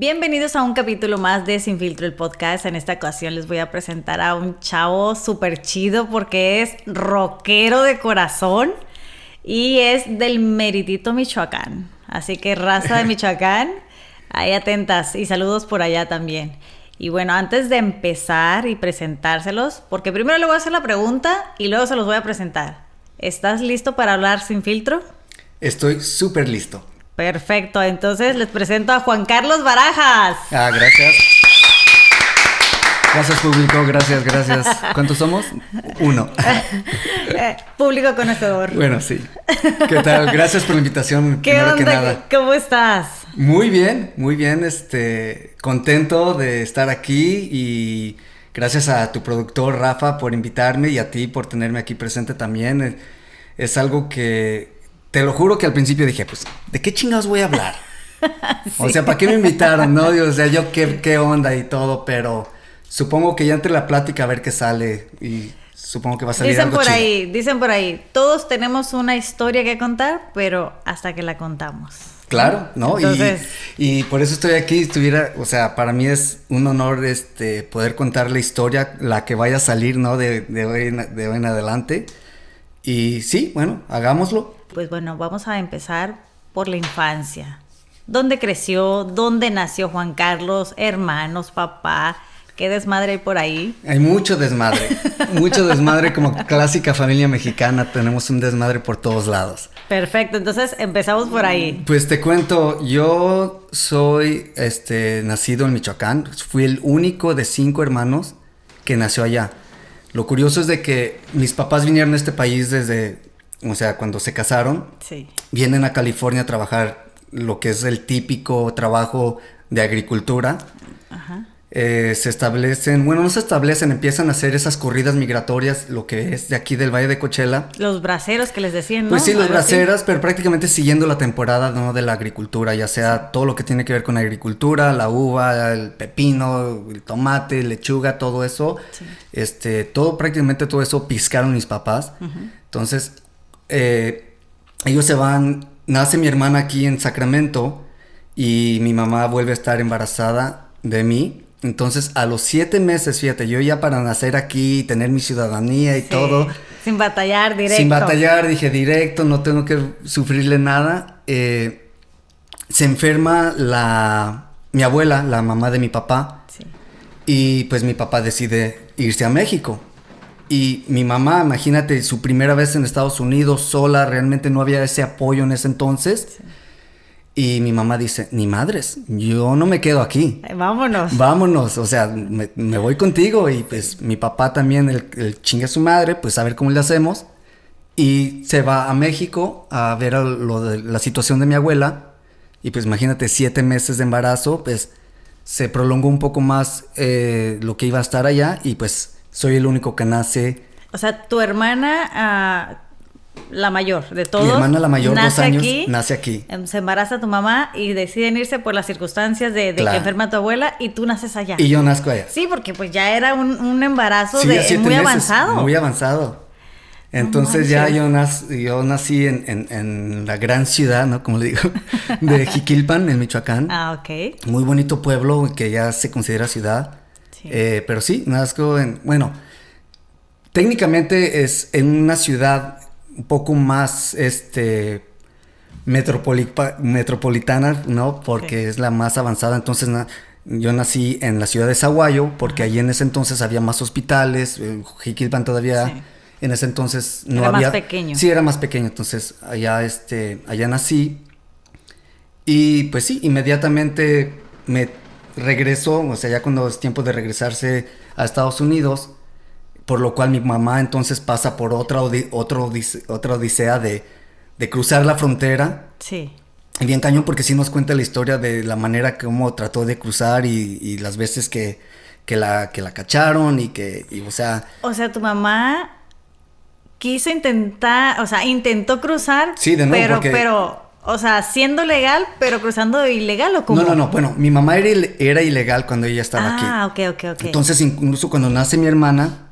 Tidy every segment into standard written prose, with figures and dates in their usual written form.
Bienvenidos a un capítulo más de Sin Filtro, el podcast. En esta ocasión les voy a presentar a un chavo súper chido porque es rockero de corazón y es del meritito Michoacán. Así que raza de Michoacán, ahí atentas y saludos por allá también. Y bueno, antes de empezar y presentárselos, porque primero le voy a hacer la pregunta y luego se los voy a presentar. ¿Estás listo para hablar sin filtro? Estoy súper listo. Perfecto, entonces les presento a Juan Carlos Barajas. Gracias. Gracias, público, gracias. ¿Cuántos somos? 1. Público conocedor. Bueno, sí. ¿Qué tal? Gracias por la invitación. ¿Qué onda? Que nada. ¿Cómo estás? Muy bien, contento de estar aquí y gracias a tu productor Rafa por invitarme y a ti por tenerme aquí presente también. Es algo que... Te lo juro que al principio dije, pues, ¿de qué chingados voy a hablar? Sí. O sea, ¿para qué me invitaron, no? O sea, yo qué onda y todo, pero supongo que ya entre la plática a ver qué sale y supongo que va a salir algo chido. Dicen por ahí, todos tenemos una historia que contar, pero hasta que la contamos. Claro, ¿no? Entonces... Y por eso estoy aquí, o sea, para mí es un honor poder contar la historia, la que vaya a salir, ¿no? De hoy en adelante. Y sí, bueno, hagámoslo. Pues bueno, vamos a empezar por la infancia. ¿Dónde creció? ¿Dónde nació Juan Carlos? ¿Hermanos, papá? ¿Qué desmadre hay por ahí? Hay mucho desmadre como clásica familia mexicana, tenemos un desmadre por todos lados. Perfecto, entonces empezamos por ahí. Pues te cuento, yo soy nacido en Michoacán, fui el único de 5 hermanos que nació allá. Lo curioso es de que mis papás vinieron a este país cuando se casaron, sí. Vienen a California a trabajar lo que es el típico trabajo de agricultura. Ajá. Empiezan a hacer esas corridas migratorias, lo que es de aquí del Valle de Coachella. Los braceros que les decían, ¿no? Pues sí, los braceros, pero prácticamente siguiendo la temporada, ¿no? De la agricultura, ya sea todo lo que tiene que ver con agricultura, la uva, el pepino, el tomate, lechuga, todo eso. Sí. Prácticamente todo eso piscaron mis papás. Uh-huh. Entonces, ellos se van, nace mi hermana aquí en Sacramento y mi mamá vuelve a estar embarazada de mí. Entonces, a los 7 meses, fíjate, yo ya para nacer aquí, tener mi ciudadanía y todo. Sin batallar, directo. Sin batallar, dije directo, no tengo que sufrirle nada. Se enferma mi abuela, la mamá de mi papá. Sí. Y pues mi papá decide irse a México. Y mi mamá, imagínate, su primera vez en Estados Unidos, sola, realmente no había ese apoyo en ese entonces. Sí. Y mi mamá dice, ni madres, yo no me quedo aquí. Vámonos, o sea, me voy contigo. Y pues mi papá también, el chinga a su madre, pues a ver cómo le hacemos. Y se va a México a ver lo de la situación de mi abuela. Y pues imagínate, 7 meses de embarazo, pues se prolongó un poco más lo que iba a estar allá. Y pues soy el único que nace. O sea, tu hermana... la mayor de todos. Mi hermana la mayor, 2 años, nace aquí. Se embaraza tu mamá y deciden irse por las circunstancias de claro. Que enferma tu abuela y tú naces allá. Y yo nazco allá. Sí, porque pues ya era un embarazo sí, muy meses, avanzado. Muy avanzado. Entonces ya yo nací en la gran ciudad, ¿no? Como le digo, de Jiquilpan, en Michoacán. Ah, ok. Muy bonito pueblo que ya se considera ciudad. Sí. Pero sí, nazco técnicamente es en una ciudad un poco más metropolitana, ¿no? Porque sí. Es la más avanzada. Entonces yo nací en la ciudad de Sahuayo porque allí en ese entonces había más hospitales. Jiquilpan todavía sí. En ese entonces no había. Era más pequeño. Sí, era más pequeño. Entonces allá nací y pues sí, inmediatamente me regreso. O sea, ya cuando es tiempo de regresarse a Estados Unidos. Por lo cual mi mamá entonces pasa por otra odisea de cruzar la frontera. Sí. Y bien cañón porque sí nos cuenta la historia de la manera como trató de cruzar y las veces que la cacharon o sea... O sea, tu mamá intentó cruzar. Sí, de nuevo, pero, o sea, siendo legal, pero cruzando ilegal ¿o cómo? No, bueno, mi mamá era ilegal cuando ella estaba aquí. Ah, ok. Entonces, incluso cuando nace mi hermana...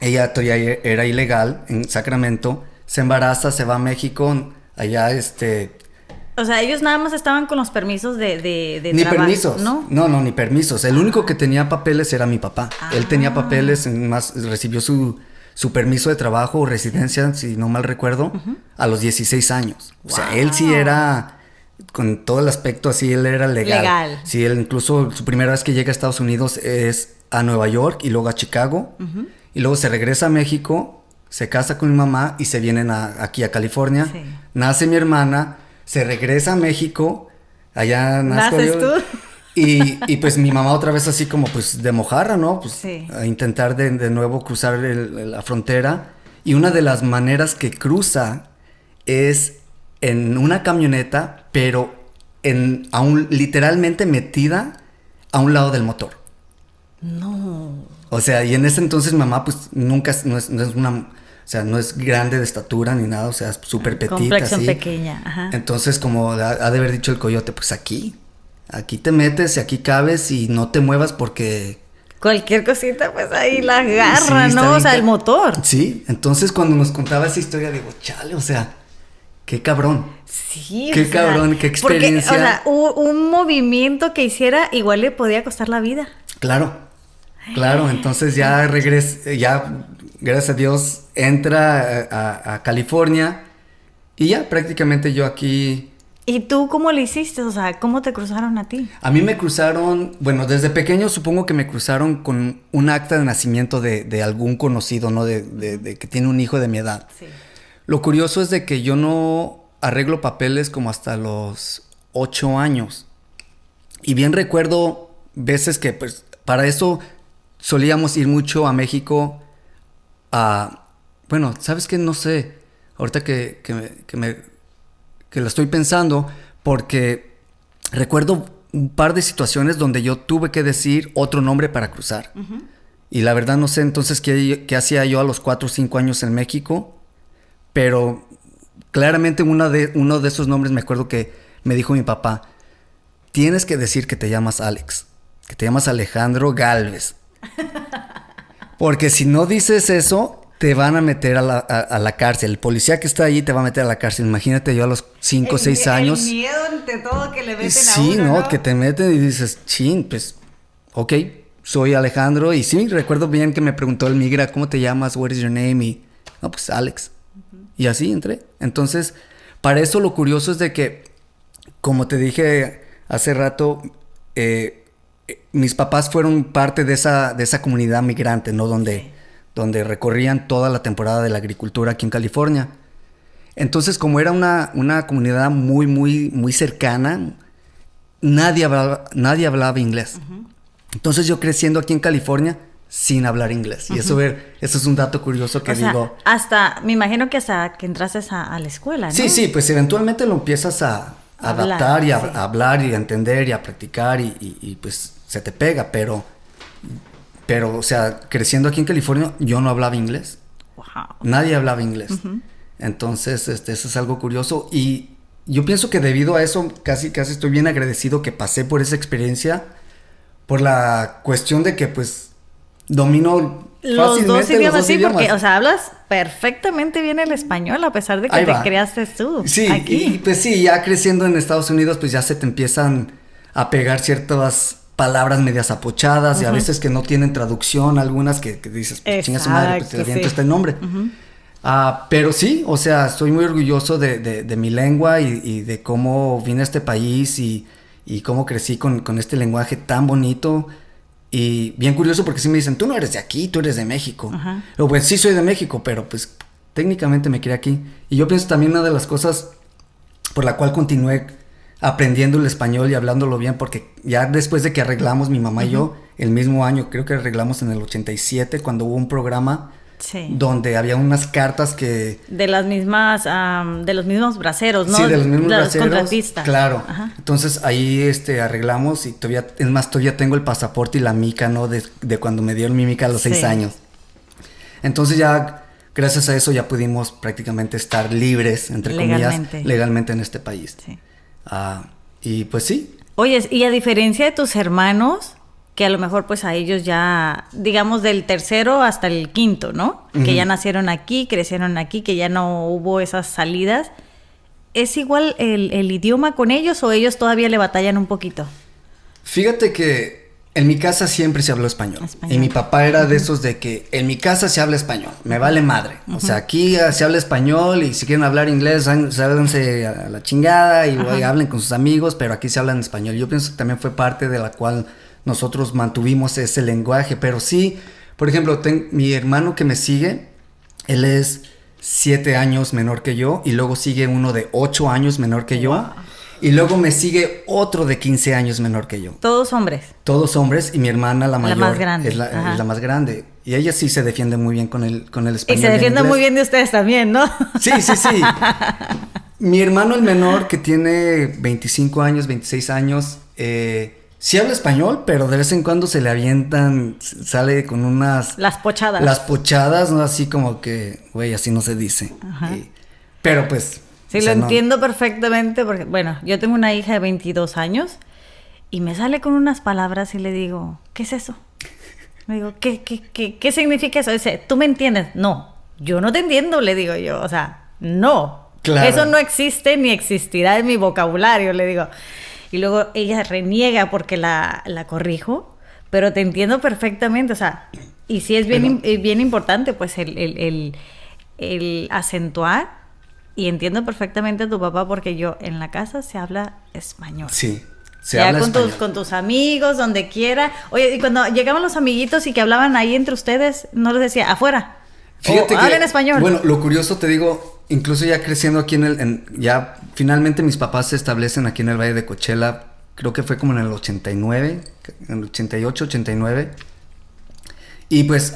Ella todavía era ilegal en Sacramento, se embaraza, se va a México, allá O sea, ellos nada más estaban con los permisos de Ni trabajo, permisos. ¿no? No, ni permisos. El único que tenía papeles era mi papá. Él tenía papeles, recibió su permiso de trabajo o residencia, si no mal recuerdo, a los 16 años. O sea, él sí era, con todo el aspecto así, él era legal. Sí, él incluso su primera vez que llega a Estados Unidos es a Nueva York y luego a Chicago. Y luego se regresa a México, se casa con mi mamá y se vienen aquí a California. Sí. Nace mi hermana, se regresa a México, allá ¿Naces tú? Y pues mi mamá otra vez así como pues de mojarra, ¿no? Pues a intentar de nuevo cruzar la frontera. Y una de las maneras que cruza es en una camioneta, pero literalmente metida a un lado del motor. No. O sea, y en ese entonces mamá pues nunca, no es una, o sea, no es grande de estatura ni nada, o sea, es súper petita. Complexión pequeña, ajá. Entonces como ha de haber dicho el coyote, pues aquí te metes y aquí cabes y no te muevas porque... Cualquier cosita, pues ahí la agarra, sí, ¿no? O sea, el motor. Sí, entonces cuando nos contaba esa historia, digo, chale, o sea, qué cabrón. Sí, qué cabrón, qué experiencia. Porque, o sea, un movimiento que hiciera igual le podía costar la vida. Claro, entonces ya gracias a Dios, entra a California y ya prácticamente yo aquí... ¿Y tú cómo le hiciste? O sea, ¿cómo te cruzaron a ti? A mí me cruzaron, bueno, desde pequeño supongo que me cruzaron con un acta de nacimiento de algún conocido, ¿no? De que tiene un hijo de mi edad. Sí. Lo curioso es de que yo no arreglo papeles como hasta los 8 años. Y bien recuerdo veces que, pues, para eso solíamos ir mucho a México bueno, ¿sabes qué? No sé, ahorita que la estoy pensando, porque recuerdo un par de situaciones donde yo tuve que decir otro nombre para cruzar. Y la verdad no sé entonces qué hacía yo a los 4 o 5 años en México, pero claramente uno de esos nombres me acuerdo que me dijo mi papá, tienes que decir que te llamas Alex, que te llamas Alejandro Gálvez. Porque si no dices eso... te van a meter a la cárcel. El policía que está allí te va a meter a la cárcel. Imagínate yo a los 5 o 6 años. El miedo ante todo que le meten sí, a uno, ¿no? ¿no? Que te meten y dices, chin, pues, ok, soy Alejandro. Y sí, recuerdo bien que me preguntó el migra, ¿cómo te llamas? What is your name? Y, no, pues, Alex. Y así entré. Entonces, para eso lo curioso es de que, como te dije hace rato, mis papás fueron parte de esa comunidad migrante, ¿no? Donde recorrían toda la temporada de la agricultura aquí en California. Entonces, como era una comunidad muy, muy, muy cercana, nadie hablaba inglés. Entonces, yo creciendo aquí en California sin hablar inglés. Y eso es un dato curioso que digo... me imagino que hasta que entraste a la escuela, ¿no? Sí, pues eventualmente lo empiezas a adaptar y a hablar y a entender y a practicar y pues se te pega, pero, o sea, creciendo aquí en California, yo no hablaba inglés. Wow. Nadie hablaba inglés. Entonces, eso es algo curioso. Y yo pienso que debido a eso, casi estoy bien agradecido que pasé por esa experiencia, por la cuestión de que, pues, domino los dos idiomas, sí, porque, o sea, hablas perfectamente bien el español, a pesar de que te creaste tú. Sí, aquí. Y pues sí, ya creciendo en Estados Unidos, pues ya se te empiezan a pegar ciertas palabras medias apochadas y a veces que no tienen traducción, algunas que dices, pues chinga su madre, pues te aviento este nombre. Pero sí, o sea, estoy muy orgulloso de mi lengua y de cómo vine a este país y cómo crecí con este lenguaje tan bonito y bien curioso porque sí me dicen, tú no eres de aquí, tú eres de México. O pues sí soy de México, pero pues técnicamente me crié aquí. Y yo pienso también una de las cosas por la cual continué aprendiendo el español y hablándolo bien, porque ya después de que arreglamos mi mamá y yo, el mismo año, creo que arreglamos en el 87, cuando hubo un programa donde había unas cartas que... de las mismas, de los mismos braceros, ¿no? Sí, de los mismos braceros. Contratistas. Claro. Entonces ahí todavía tengo el pasaporte y la mica, ¿no? De cuando me dieron mi mica a los 6 años. Entonces ya, gracias a eso ya pudimos prácticamente estar libres, entre comillas, legalmente en este país. Sí. Y pues sí. Oye, y a diferencia de tus hermanos, que a lo mejor pues a ellos ya, digamos del tercero hasta el quinto, ¿no? Que ya nacieron aquí, crecieron aquí, que ya no hubo esas salidas. ¿es igual el idioma con ellos o ellos todavía le batallan un poquito? Fíjate que en mi casa siempre se habló español. Y mi papá era de esos de que en mi casa se habla español, me vale madre. O sea, aquí se habla español y si quieren hablar inglés, sálganse a la chingada y hablen con sus amigos, pero aquí se habla en español. Yo pienso que también fue parte de la cual nosotros mantuvimos ese lenguaje, pero sí, por ejemplo, mi hermano que me sigue, él es 7 años menor que yo y luego sigue uno de 8 años menor que yo. Wow. Y luego me sigue otro de 15 años menor que yo. ¿Todos hombres? Todos hombres y mi hermana, la mayor, más grande. Es la más grande. Y ella sí se defiende muy bien con el español. Y se defiende muy bien de ustedes también, ¿no? Sí. Mi hermano el menor, que tiene 25 años, 26 años, sí habla español, pero de vez en cuando se le avientan, sale con unas... Las pochadas. Las pochadas, ¿no? Así como que, güey, así no se dice. Pero pues... Sí, lo entiendo perfectamente porque, bueno, yo tengo una hija de 22 años y me sale con unas palabras y le digo, ¿qué es eso? Le digo, ¿qué significa eso? Dice, ¿tú me entiendes? No, yo no te entiendo, le digo yo, o sea, no. Claro. Eso no existe ni existirá en mi vocabulario, le digo. Y luego ella reniega porque la corrijo, pero te entiendo perfectamente, o sea, y sí es bien importante, pues, el acentuar. Y entiendo perfectamente a tu papá porque yo en la casa se habla español. Sí, se habla español. Con tus amigos, donde quiera. Oye, y cuando llegaban los amiguitos y que hablaban ahí entre ustedes, no les decía, afuera. Fíjate que hablen español. Bueno, lo curioso te digo, incluso ya creciendo aquí ya finalmente mis papás se establecen aquí en el Valle de Coachella, creo que fue como en el 89, en el 88, 89. Y pues...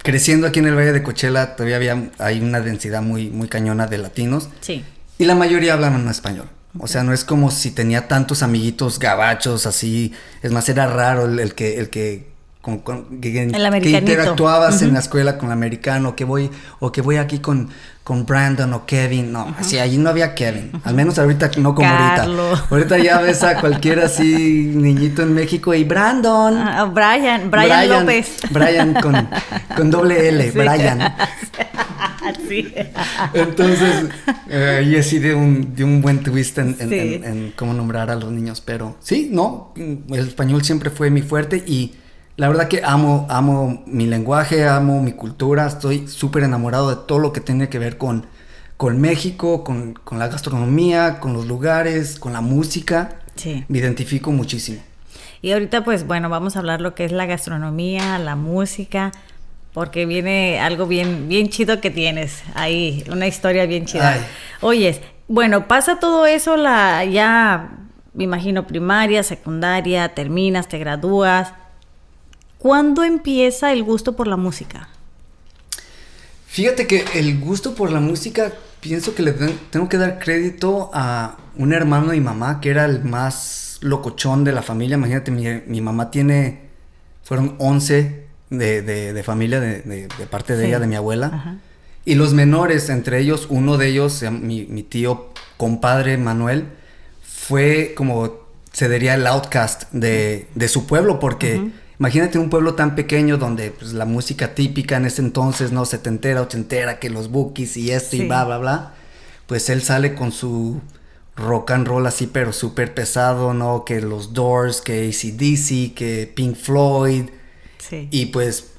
creciendo aquí en el Valle de Coachella todavía hay una densidad muy, muy cañona de latinos. Sí. Y la mayoría hablan en español. Okay. O sea, no es como si tenía tantos amiguitos gabachos así. Es más, era raro el que interactuabas en la escuela con el americano, que voy aquí con Brandon o Kevin. No, así allí no había Kevin. Al menos ahorita no como Carlo. Ahorita ya ves a cualquier así niñito en México y Brandon. Brian López. Brian con doble L, sí. Brian. Sí. Entonces, y así de un buen twist en cómo nombrar a los niños. Pero sí, no, el español siempre fue mi fuerte y la verdad que amo mi lenguaje, amo mi cultura, estoy súper enamorado de todo lo que tiene que ver con México, con la gastronomía, con los lugares, con la música. Sí. Me identifico muchísimo. Y ahorita pues bueno, vamos a hablar lo que es la gastronomía, la música, porque viene algo bien chido que tienes ahí, una historia bien chida. Ay. Oyes, bueno, pasa todo eso, ya me imagino primaria, secundaria, terminas, te gradúas. ¿Cuándo empieza el gusto por la música? Fíjate que el gusto por la música, pienso que tengo que dar crédito a un hermano y mamá que era el más locochón de la familia. Imagínate, mi mamá fueron 11 de familia de parte de ella, de mi abuela. Ajá. Y los menores, entre ellos, uno de ellos, mi tío compadre Manuel, fue como, se diría el outcast de su pueblo, porque... Uh-huh. Imagínate un pueblo tan pequeño donde pues, la música típica en ese entonces, ¿no? Setentera, ochentera, que los Bookies y esto y bla, bla, bla. Pues él sale con su rock and roll así, pero súper pesado, ¿no? Que los Doors, que AC/DC, que Pink Floyd. Sí. Y pues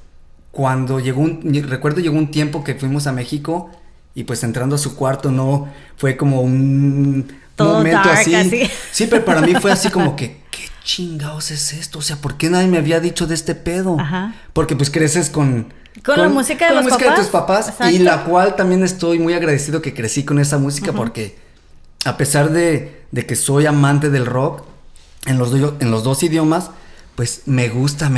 cuando llegó un tiempo que fuimos a México y pues entrando a su cuarto, ¿no? Fue como un todo momento dark, así. Sí, pero para mí fue así como que... ¿Qué chingados es esto? O sea, ¿por qué nadie me había dicho de este pedo? Ajá. Porque pues creces con la música de los papás. Con la música de tus papás. Exacto. Y la cual también estoy muy agradecido que crecí con esa música. Uh-huh. Porque a pesar de que soy amante del rock en los dos idiomas, pues me gusta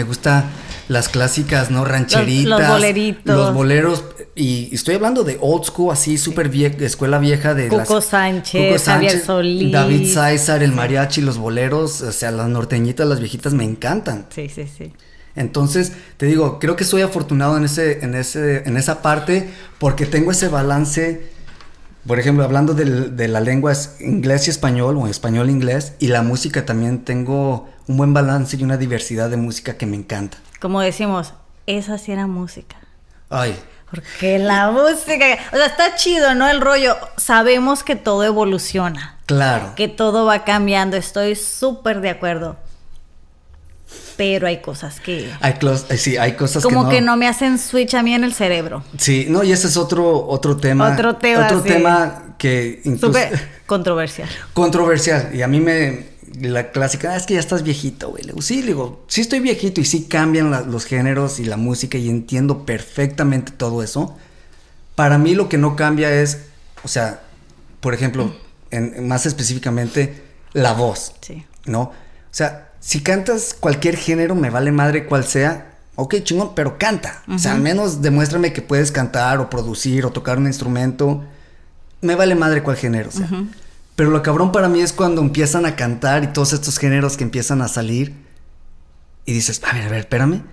las clásicas, ¿no? Rancheritas. Los boleritos. Los boleros. Y estoy hablando de old school, así súper escuela vieja de Cuco Sánchez, Javier Solís, David César, el mariachi, los boleros, o sea, las norteñitas, las viejitas me encantan. Sí. Entonces, te digo, creo que soy afortunado en esa parte porque tengo ese balance. Por ejemplo, hablando de la lengua inglés y español, o español-inglés, y la música también tengo un buen balance y una diversidad de música que me encanta. Como decimos, esa sí era música. Ay. Porque la música, o sea, está chido, ¿no? El rollo, sabemos que todo evoluciona. Claro. Que todo va cambiando, estoy súper de acuerdo. Pero hay cosas que... Sí, hay cosas como que que no me hacen switch a mí en el cerebro. Sí, no, y ese es otro tema. Otro tema, sí. Tema que incluso... Súper controversial. Controversial. Y a mí la clásica, es que ya estás viejito, güey. Le digo, sí, sí estoy viejito y sí cambian los géneros y la música y entiendo perfectamente todo eso. Para mí lo que no cambia es, o sea, por ejemplo, más específicamente, la voz. Sí. ¿No? O sea, si cantas cualquier género, me vale madre cual sea, ok, chingón, pero canta. O sea, al menos demuéstrame que puedes cantar o producir o tocar un instrumento. Me vale madre cual género, o sea. Pero lo cabrón para mí es cuando empiezan a cantar y todos estos géneros que empiezan a salir y dices, a ver, espérame.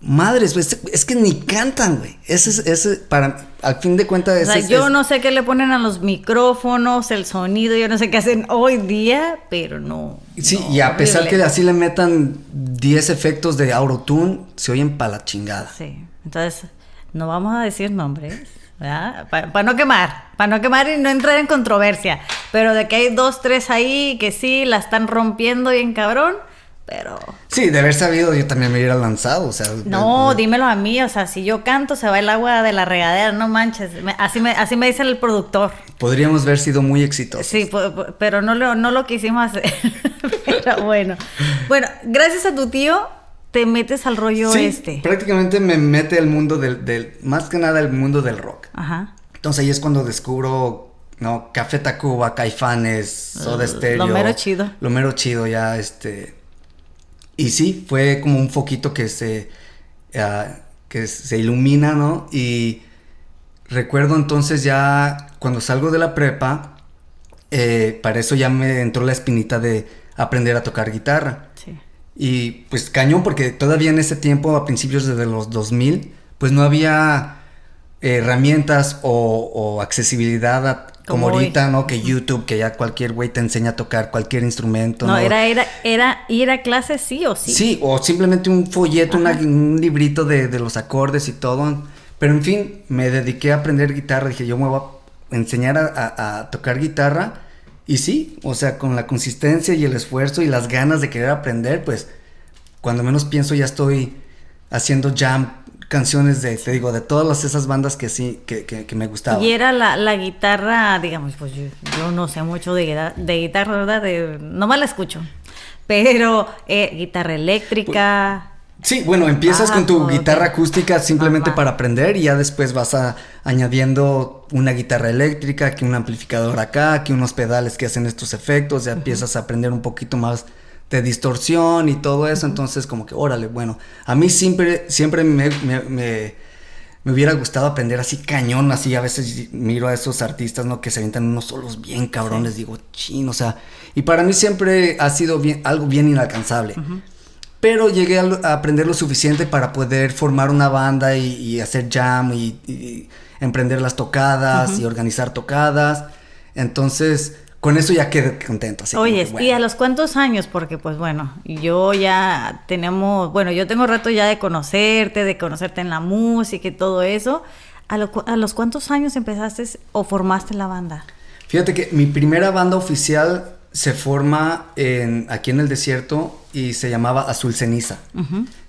Madres, es que ni cantan, güey. Ese al fin de cuentas... O sea, yo no sé qué le ponen a los micrófonos, el sonido, yo no sé qué hacen hoy día, pero no... Sí, no, y a pesar horrible. que así le metan 10 efectos de autotune, se oyen pa' la chingada. Sí, entonces, no vamos a decir nombres, ¿verdad? Para no quemar y no entrar en controversia, pero de que hay 2, 3 ahí que sí la están rompiendo bien cabrón, pero... Sí, de haber sabido yo también me hubiera lanzado, o sea... No, dímelo a mí, o sea, si yo canto se va el agua de la regadera, no manches, así me dice el productor. Podríamos haber sido muy exitosos. Sí, pero no lo quisimos hacer, pero bueno, gracias a tu tío te metes al rollo sí, prácticamente me mete al mundo más que nada el mundo del rock. Ajá. Entonces ahí es cuando descubro, ¿no? Café Tacuba, Caifanes, Soda Stereo. Lo mero chido. Lo mero chido ya, Y sí, fue como un foquito que se ilumina, ¿no? Y recuerdo entonces ya cuando salgo de la prepa, para eso ya me entró la espinita de aprender a tocar guitarra. Sí. Y pues cañón, porque todavía en ese tiempo, a principios de los 2000, pues no había herramientas o accesibilidad como ahorita, ¿no? Que YouTube, que ya cualquier güey te enseña a tocar cualquier instrumento. No, era ir a clases sí o sí. Sí, o simplemente un folleto, un librito de los acordes y todo. Pero en fin, me dediqué a aprender guitarra. Dije, yo me voy a enseñar a tocar guitarra. Y sí, o sea, con la consistencia y el esfuerzo y las ganas de querer aprender, pues, cuando menos pienso ya estoy haciendo canciones de todas esas bandas que sí, que me gustaban. Y era la guitarra, digamos, pues yo no sé mucho de guitarra, ¿verdad? Nomás la escucho. Pero guitarra eléctrica. Sí, bueno, empiezas con tu guitarra acústica simplemente para aprender y ya después vas añadiendo una guitarra eléctrica, que un amplificador acá, que unos pedales que hacen estos efectos, ya empiezas a aprender un poquito más de distorsión y todo eso, entonces como que órale, bueno, a mí siempre me hubiera gustado aprender así cañón, así a veces miro a esos artistas, ¿no? Que se avientan unos solos bien cabrones, digo, chin, o sea, y para mí siempre ha sido algo bien inalcanzable. Pero llegué a aprender lo suficiente para poder formar una banda y hacer jam y emprender las tocadas y organizar tocadas. Entonces, con eso ya quedé contento. Así oye, que, bueno. ¿y a los cuántos años? Porque pues bueno, yo tengo rato ya de conocerte en la música y todo eso. ¿A los cuántos años empezaste o formaste la banda? Fíjate que mi primera banda oficial se forma aquí en el desierto y se llamaba Azul Ceniza.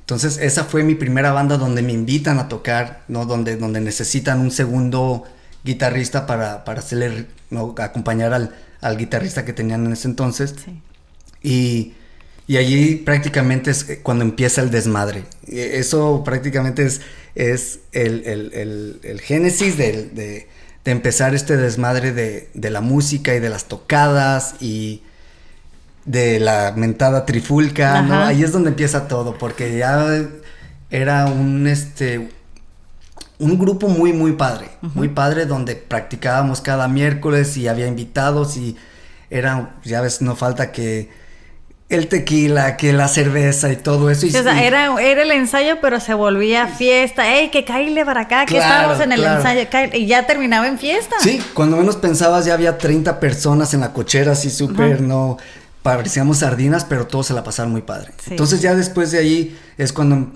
Entonces esa fue mi primera banda donde me invitan a tocar, ¿no? Donde necesitan un segundo guitarrista para hacerle, ¿no? Acompañar al guitarrista que tenían en ese entonces. Sí. Y allí prácticamente es cuando empieza el desmadre. Eso prácticamente es el génesis de empezar este desmadre de la música y de las tocadas y de la mentada trifulca, ¿no? Ahí es donde empieza todo, porque ya era un grupo muy, muy padre, muy padre, donde practicábamos cada miércoles y había invitados y ya ves, no falta que el tequila, que la cerveza y todo eso. Sí, o sea, era el ensayo, pero se volvía fiesta. ¡Ey, que cáile para acá! Que estábamos en el ensayo. Y ya terminaba en fiesta. Sí, cuando menos pensabas ya había 30 personas en la cochera, así súper, no... Parecíamos sardinas, pero todos se la pasaron muy padre. Sí. Entonces ya después de ahí es cuando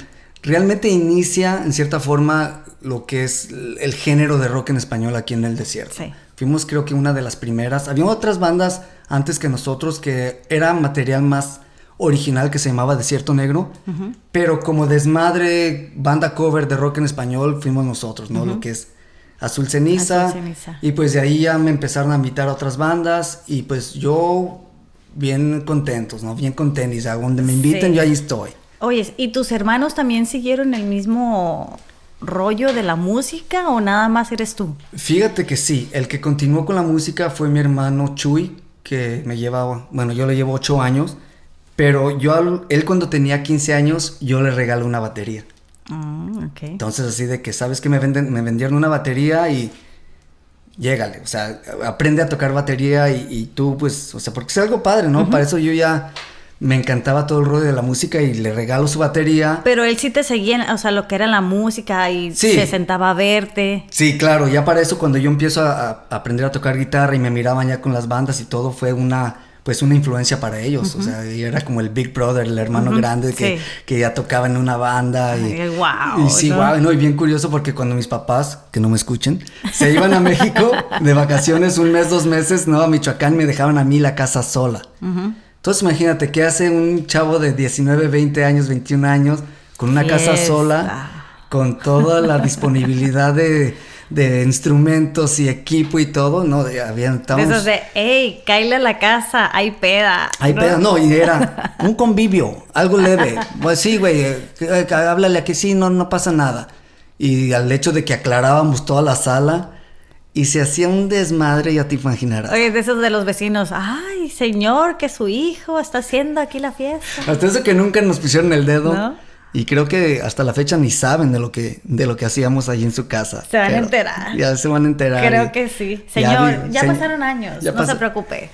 realmente inicia en cierta forma lo que es el género de rock en español aquí en el desierto. Sí. Fuimos creo que una de las primeras. Había otras bandas antes que nosotros que era material más original que se llamaba Desierto Negro, pero como desmadre, banda cover de rock en español, fuimos nosotros, ¿no? Lo que es Azul Ceniza. Y pues de ahí ya me empezaron a invitar a otras bandas y pues yo bien contentos, ¿no? Bien contentos, a donde me inviten yo ahí estoy. Oye, ¿y tus hermanos también siguieron el mismo rollo de la música o nada más eres tú? Fíjate que sí, el que continuó con la música fue mi hermano Chuy, que me lleva, bueno, yo le llevo 8 años, pero él cuando tenía 15 años, yo le regalé una batería. Okay. Entonces así de que, ¿sabes qué? Me vendieron una batería y llégale, o sea, aprende a tocar batería y tú, pues, o sea, porque es algo padre, ¿no? Para eso yo ya me encantaba todo el rollo de la música y le regalo su batería. Pero él sí te seguía, o sea, lo que era la música y se sentaba a verte. Sí, claro, ya para eso cuando yo empiezo a aprender a tocar guitarra y me miraban ya con las bandas y todo, fue una influencia para ellos, o sea, y era como el Big Brother, el hermano grande que ya tocaba en una banda y wow, y sí, ¿no? Wow, no, y bien curioso porque cuando mis papás, que no me escuchen, se iban a México de vacaciones 1 mes, 2 meses, no, a Michoacán, me dejaban a mí la casa sola. Entonces imagínate, ¿qué hace un chavo de 19, 20 años, 21 años con una casa sola, con toda la disponibilidad de instrumentos y equipo y todo? No, estábamos... Esos de, hey, cáele a la casa, hay peda. Hay peda, no, y era un convivio, algo leve. Pues sí, güey, háblale a que sí, no pasa nada. Y al hecho de que aclarábamos toda la sala y se hacía un desmadre, ya te imaginarás. Oye, de esos de los vecinos, ay, señor, que su hijo está haciendo aquí la fiesta. Hasta eso que nunca nos pusieron el dedo. ¿No? Y creo que hasta la fecha ni saben de lo que hacíamos allí en su casa. Se van a enterar. Ya se van a enterar. Creo que sí. Señor, ya pasaron años, no se preocupe.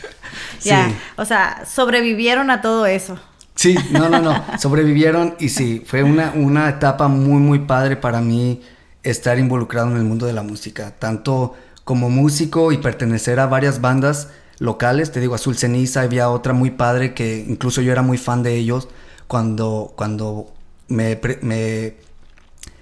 Ya, sí. O sea, sobrevivieron a todo eso. Sí, no, sobrevivieron y sí, fue una etapa muy, muy padre para mí estar involucrado en el mundo de la música, tanto como músico y pertenecer a varias bandas locales. Te digo, Azul Ceniza, había otra muy padre que incluso yo era muy fan de ellos cuando me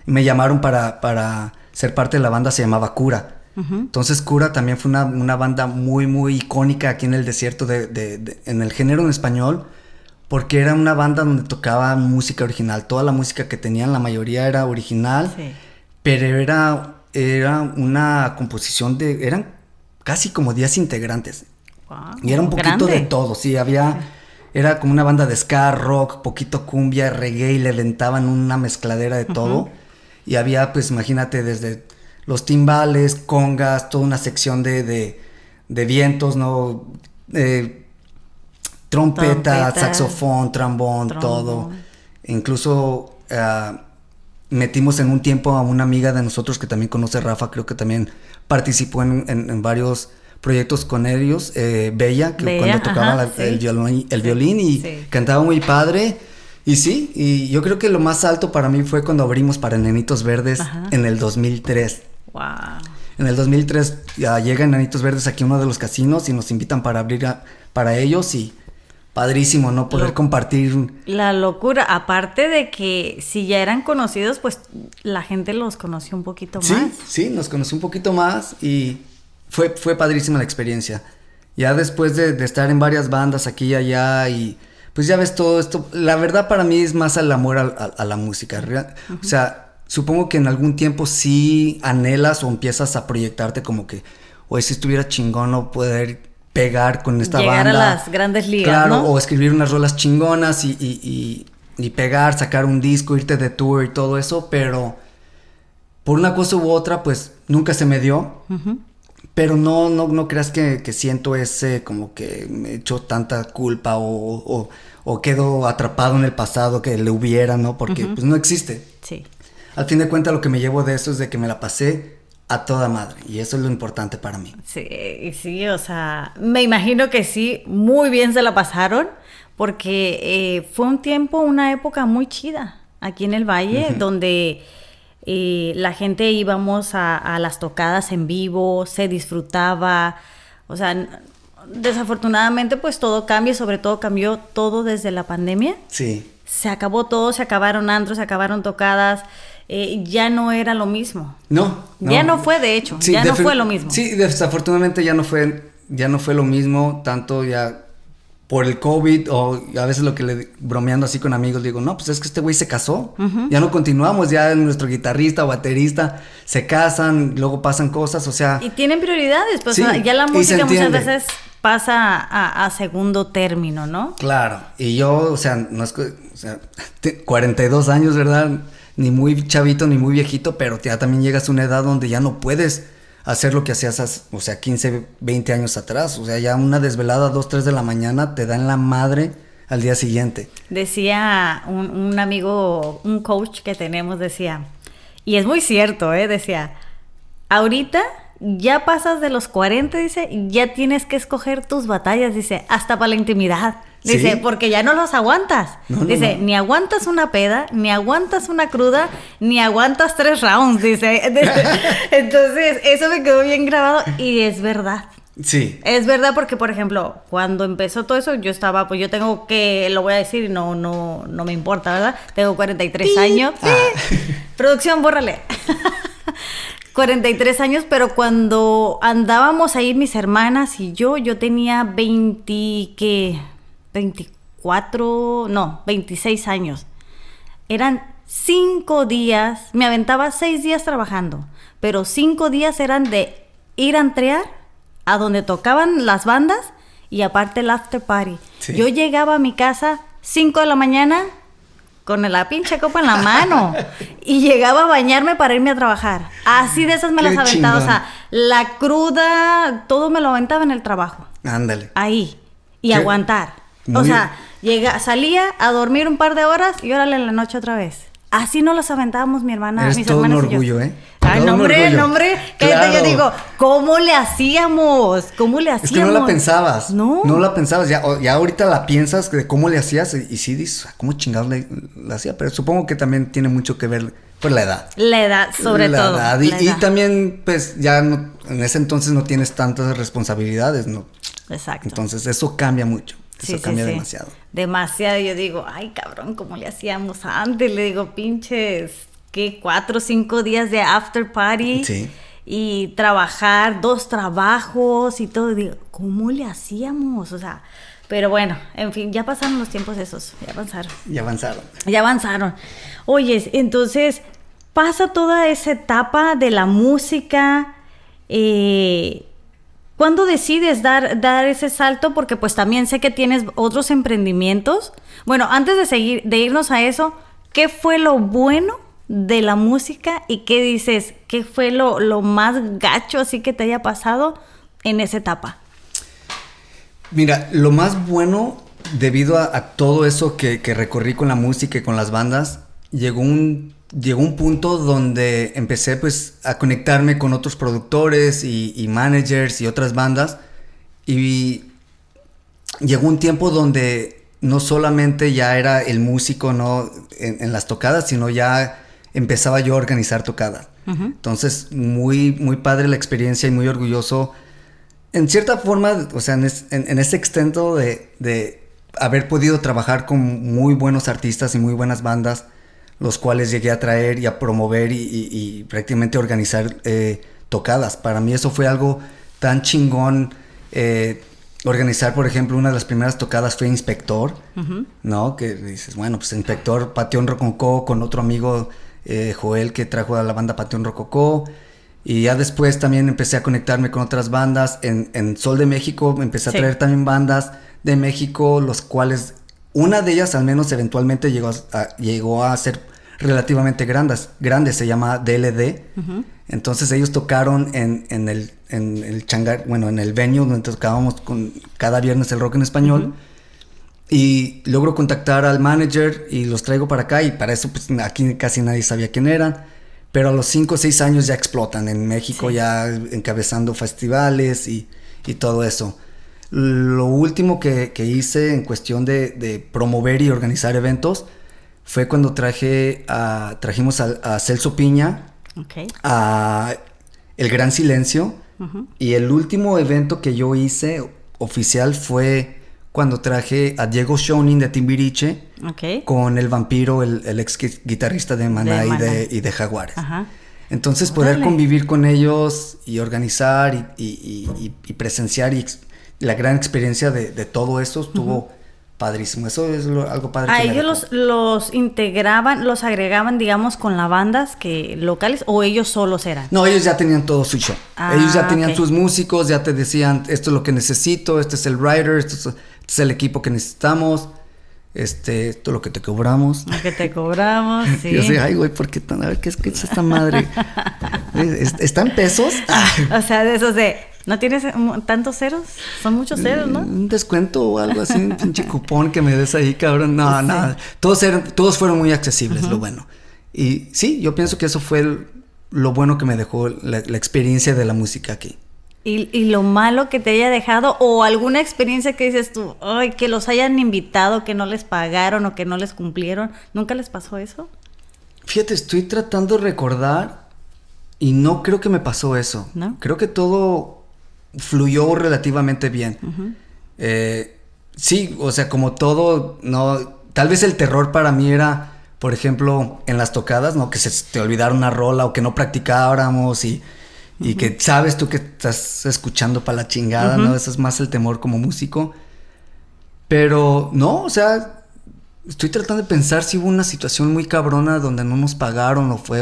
llamaron para ser parte de la banda, se llamaba Cura. Entonces Cura también fue una banda muy, muy icónica aquí en el desierto en el género en español, porque era una banda donde tocaba música original. Toda la música que tenían, la mayoría era original, pero era una composición eran casi como 10 integrantes. Wow, y era un poquito grande de todo, sí, era como una banda de ska, rock, poquito cumbia, reggae, y le aventaban una mezcladera de todo. Y había, pues imagínate, desde los timbales, congas, toda una sección de vientos, ¿no? Trompeta, saxofón, trombón, todo. Incluso metimos en un tiempo a una amiga de nosotros que también conoce Rafa, creo que también participó en varios proyectos con ellos, Bella, que cuando tocaba el violín y cantaba muy padre. Y sí, y yo creo que lo más alto para mí fue cuando abrimos para Enanitos Verdes en el 2003. Wow. En el 2003 llega Enanitos Verdes aquí a uno de los casinos y nos invitan para abrir para ellos y padrísimo, ¿no? Poder compartir. La locura, aparte de que si ya eran conocidos, pues la gente los conoció un poquito más. Sí, nos conoció un poquito más y fue padrísima la experiencia. Ya después de estar en varias bandas aquí y allá y pues ya ves todo esto, la verdad para mí es más el amor a la música. O sea, supongo que en algún tiempo sí anhelas o empiezas a proyectarte como que, oye, si estuviera chingón no poder pegar con esta banda. Llegar a las grandes ligas, claro, ¿no? O escribir unas rolas chingonas y pegar, sacar un disco, irte de tour y todo eso, pero por una cosa u otra, pues nunca se me dio. Pero no creas que siento ese como que me echo tanta culpa o quedo atrapado en el pasado que le hubiera, ¿no? Porque pues no existe. Sí. Al fin de cuentas lo que me llevo de eso es de que me la pasé a toda madre y eso es lo importante para mí. Sí, o sea, me imagino que sí, muy bien se la pasaron porque fue un tiempo, una época muy chida aquí en el Valle donde... la gente íbamos a las tocadas en vivo, se disfrutaba, o sea, desafortunadamente pues todo cambia, sobre todo cambió todo desde la pandemia. Sí. se acabó todo, se acabaron antros, se acabaron tocadas, ya no era lo mismo. No. Ya no fue, de hecho, sí, ya no fue lo mismo. Sí, desafortunadamente ya no fue lo mismo, tanto ya por el COVID, o a veces lo que bromeando así con amigos, digo, no, pues es que este güey se casó, ya no continuamos, ya nuestro guitarrista o baterista se casan, luego pasan cosas, o sea... Y tienen prioridades, pues sí, ya la música muchas entiende. veces pasa a segundo término, ¿no? Claro, y yo, o sea, no es que, o sea, 42 años, ¿verdad? Ni muy chavito, ni muy viejito, pero ya también llegas a una edad donde ya no puedes hacer lo que hacías, o sea, 15, 20 años atrás. O sea, ya una desvelada a 2, 3 de la mañana te da en la madre al día siguiente. Decía un amigo, un coach que tenemos, decía, y es muy cierto, decía, ahorita ya pasas de los 40, dice, ya tienes que escoger tus batallas, dice, hasta para la intimidad. Dice, ¿Sí? porque ya no los aguantas. Dice, ni aguantas una peda, ni aguantas una cruda, ni aguantas 3 rounds, dice. Entonces, eso me quedó bien grabado y es verdad. Sí. Es verdad porque, por ejemplo, cuando empezó todo eso, yo estaba, pues yo tengo que, lo voy a decir, no me importa, ¿verdad? Tengo 43 años. Producción, bórrale. 43 años, pero cuando andábamos ahí mis hermanas y yo tenía 26 años. Eran 5 días, me aventaba 6 días trabajando, pero 5 días eran de ir a entrear a donde tocaban las bandas y aparte el after party. Sí. Yo llegaba a mi casa 5 de la mañana con la pinche copa en la mano y llegaba a bañarme para irme a trabajar. Así de esas me las aventaba, o sea, la cruda, todo me lo aventaba en el trabajo. Ándale. Ahí, y aguantar. O sea, salía a dormir un par de horas y órale en la noche otra vez. Así nos las aventábamos mi hermana, mis todo hermanas un orgullo, y yo. Ay, no, hombre, claro. Yo digo, ¿cómo le hacíamos? Es que no la pensabas. No la pensabas, ya ahorita la piensas de cómo le hacías y sí dices, ¿cómo chingados le hacía? Pero supongo que también tiene mucho que ver por la edad. La edad, sobre todo. Y también, pues, ya en ese entonces no tienes tantas responsabilidades, ¿no? Exacto. Entonces, eso cambia mucho. Eso cambia demasiado. Demasiado. Yo digo, ay, cabrón, ¿cómo le hacíamos antes? Le digo, pinches, ¿qué? 4 o 5 días de after party. Sí. Y trabajar, 2 trabajos y todo. Digo, ¿cómo le hacíamos? O sea, pero bueno, en fin, ya pasaron los tiempos esos. Ya avanzaron. Oyes, entonces, pasa toda esa etapa de la música. ¿Cuándo decides dar ese salto? Porque pues también sé que tienes otros emprendimientos. Bueno, antes de irnos a eso, ¿qué fue lo bueno de la música y qué dices? ¿Qué fue lo más gacho así que te haya pasado en esa etapa? Mira, lo más bueno, debido a todo eso que recorrí con la música y con las bandas, llegó un punto donde empecé pues a conectarme con otros productores y managers y otras bandas, y llegó un tiempo donde no solamente ya era el músico, ¿no? en las tocadas, sino ya empezaba yo a organizar tocadas. Uh-huh. Entonces muy, muy padre la experiencia y muy orgulloso en cierta forma, o sea, en ese extento de haber podido trabajar con muy buenos artistas y muy buenas bandas, los cuales llegué a traer y a promover y prácticamente organizar tocadas. Para mí eso fue algo tan chingón. Organizar, por ejemplo, una de las primeras tocadas fue Inspector, uh-huh. ¿no? Que dices, bueno, pues Inspector, Panteón Rococó, con otro amigo, Joel, que trajo a la banda Panteón Rococó. Y ya después también empecé a conectarme con otras bandas. En Sol de México empecé a traer también bandas de México, los cuales... Una de ellas, al menos, eventualmente llegó a ser relativamente grande, se llama DLD. Uh-huh. Entonces ellos tocaron en el changar, bueno, en el venue donde tocábamos cada viernes el rock en español. Uh-huh. Y logro contactar al manager y los traigo para acá, y para eso pues aquí casi nadie sabía quién eran. Pero a los 5 o 6 años ya explotan en México, ya encabezando festivales y todo eso. Lo último que hice en cuestión de promover y organizar eventos fue cuando trajimos a Celso Piña, okay, a El Gran Silencio, uh-huh. Y el último evento que yo hice oficial fue cuando traje a Diego Schoening de Timbiriche Ok. con el Vampiro, el ex guitarrista de Maná, De Maná. y de Jaguares. Ajá. Entonces poder Órale. convivir con ellos y organizar y presenciar la gran experiencia de todo eso estuvo padrísimo. Eso es algo padre. ¿A que me ellos dejó. los integraban, los agregaban, digamos, con las bandas locales o ellos solos eran? No, ellos ya tenían todo su show. Ah, Ellos ya tenían ok. sus músicos, ya te decían, esto es lo que necesito, este es el writer, este es el equipo que necesitamos, esto es lo que te cobramos. Lo que te cobramos, sí. Yo sé, ay, güey, ¿por qué tan? A ver, ¿qué es esta madre? ¿Está en pesos? O sea, de esos de, ¿no tienes tantos ceros? Son muchos ceros, ¿no? Un descuento o algo así, un pinche cupón que me des ahí, cabrón. No, Sí. no. Todos fueron muy accesibles, lo bueno. Y sí, yo pienso que eso fue lo bueno que me dejó la experiencia de la música aquí. Y lo malo que te haya dejado o alguna experiencia que dices tú, ay, que los hayan invitado, que no les pagaron o que no les cumplieron. ¿Nunca les pasó eso? Fíjate, estoy tratando de recordar y no creo que me pasó eso. ¿No? Creo que todo fluyó relativamente bien. Sí, o sea, como todo, no, tal vez el terror para mí era, por ejemplo, en las tocadas, ¿no? Que se te olvidara una rola o que no practicáramos y que sabes tú que estás escuchando para la chingada, ¿no? Ese es más el temor como músico. Pero no, o sea, estoy tratando de pensar si hubo una situación muy cabrona donde no nos pagaron o fue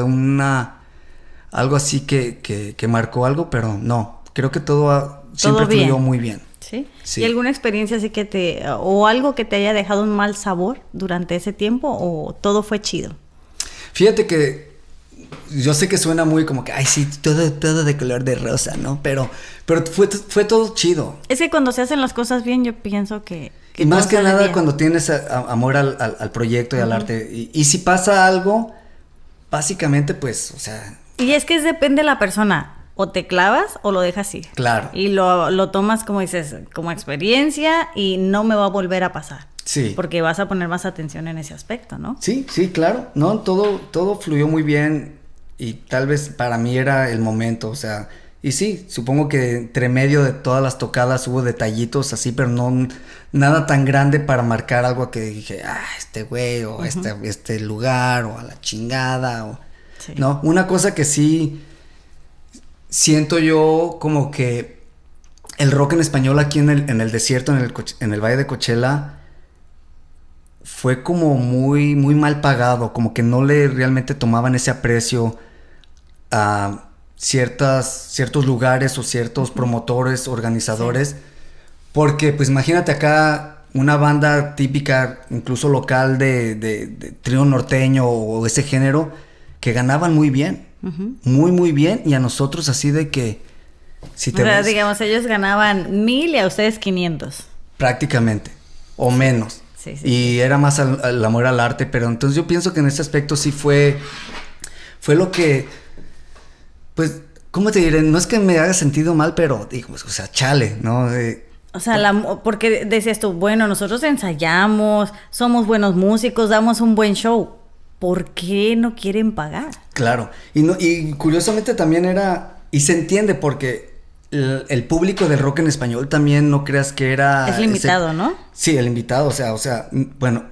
algo así que marcó algo, pero no, creo que todo siempre bien. fluyó muy bien. ¿Sí? Sí. ¿Y alguna experiencia así o algo que te haya dejado un mal sabor durante ese tiempo o todo fue chido? Fíjate que yo sé que suena muy como que, ay, sí, todo de color de rosa, ¿no? Pero fue todo chido. Es que cuando se hacen las cosas bien, yo pienso que Y más todo que sale nada bien. cuando tienes amor al proyecto y al arte. Y si pasa algo, básicamente, pues, o sea, Y es que depende de la persona. O te clavas o lo dejas ir. claro. Y lo tomas, como dices, como experiencia y no me va a volver a pasar. Sí. Porque vas a poner más atención en ese aspecto, ¿no? Sí, claro. No, todo fluyó muy bien y tal vez para mí era el momento, o sea, y sí, supongo que entre medio de todas las tocadas hubo detallitos así, pero no nada tan grande para marcar algo que dije, este güey, o este lugar, o a la chingada, o... Sí. No, una cosa que sí siento yo como que el rock en español aquí en el desierto, en el Valle de Coachella, fue como muy, muy mal pagado, como que no le realmente tomaban ese aprecio a ciertos lugares o ciertos promotores, organizadores, sí. Porque pues imagínate acá una banda típica, incluso local de trío norteño o ese género, que ganaban muy bien, muy, muy bien, y a nosotros así de que... Si te ves, digamos, ellos ganaban 1,000 y a ustedes 500. Prácticamente, o menos. Sí. Y era más el amor al arte, pero entonces yo pienso que en ese aspecto sí fue lo que, pues, ¿cómo te diré? No es que me haga sentido mal, pero digo, o sea, chale, ¿no? O sea, porque decías tú, bueno, nosotros ensayamos, somos buenos músicos, damos un buen show. ¿Por qué no quieren pagar? Claro, y curiosamente también era, y se entiende porque el público del rock en español también no creas que era... Es limitado, ¿no? Sí, el invitado, o sea, bueno,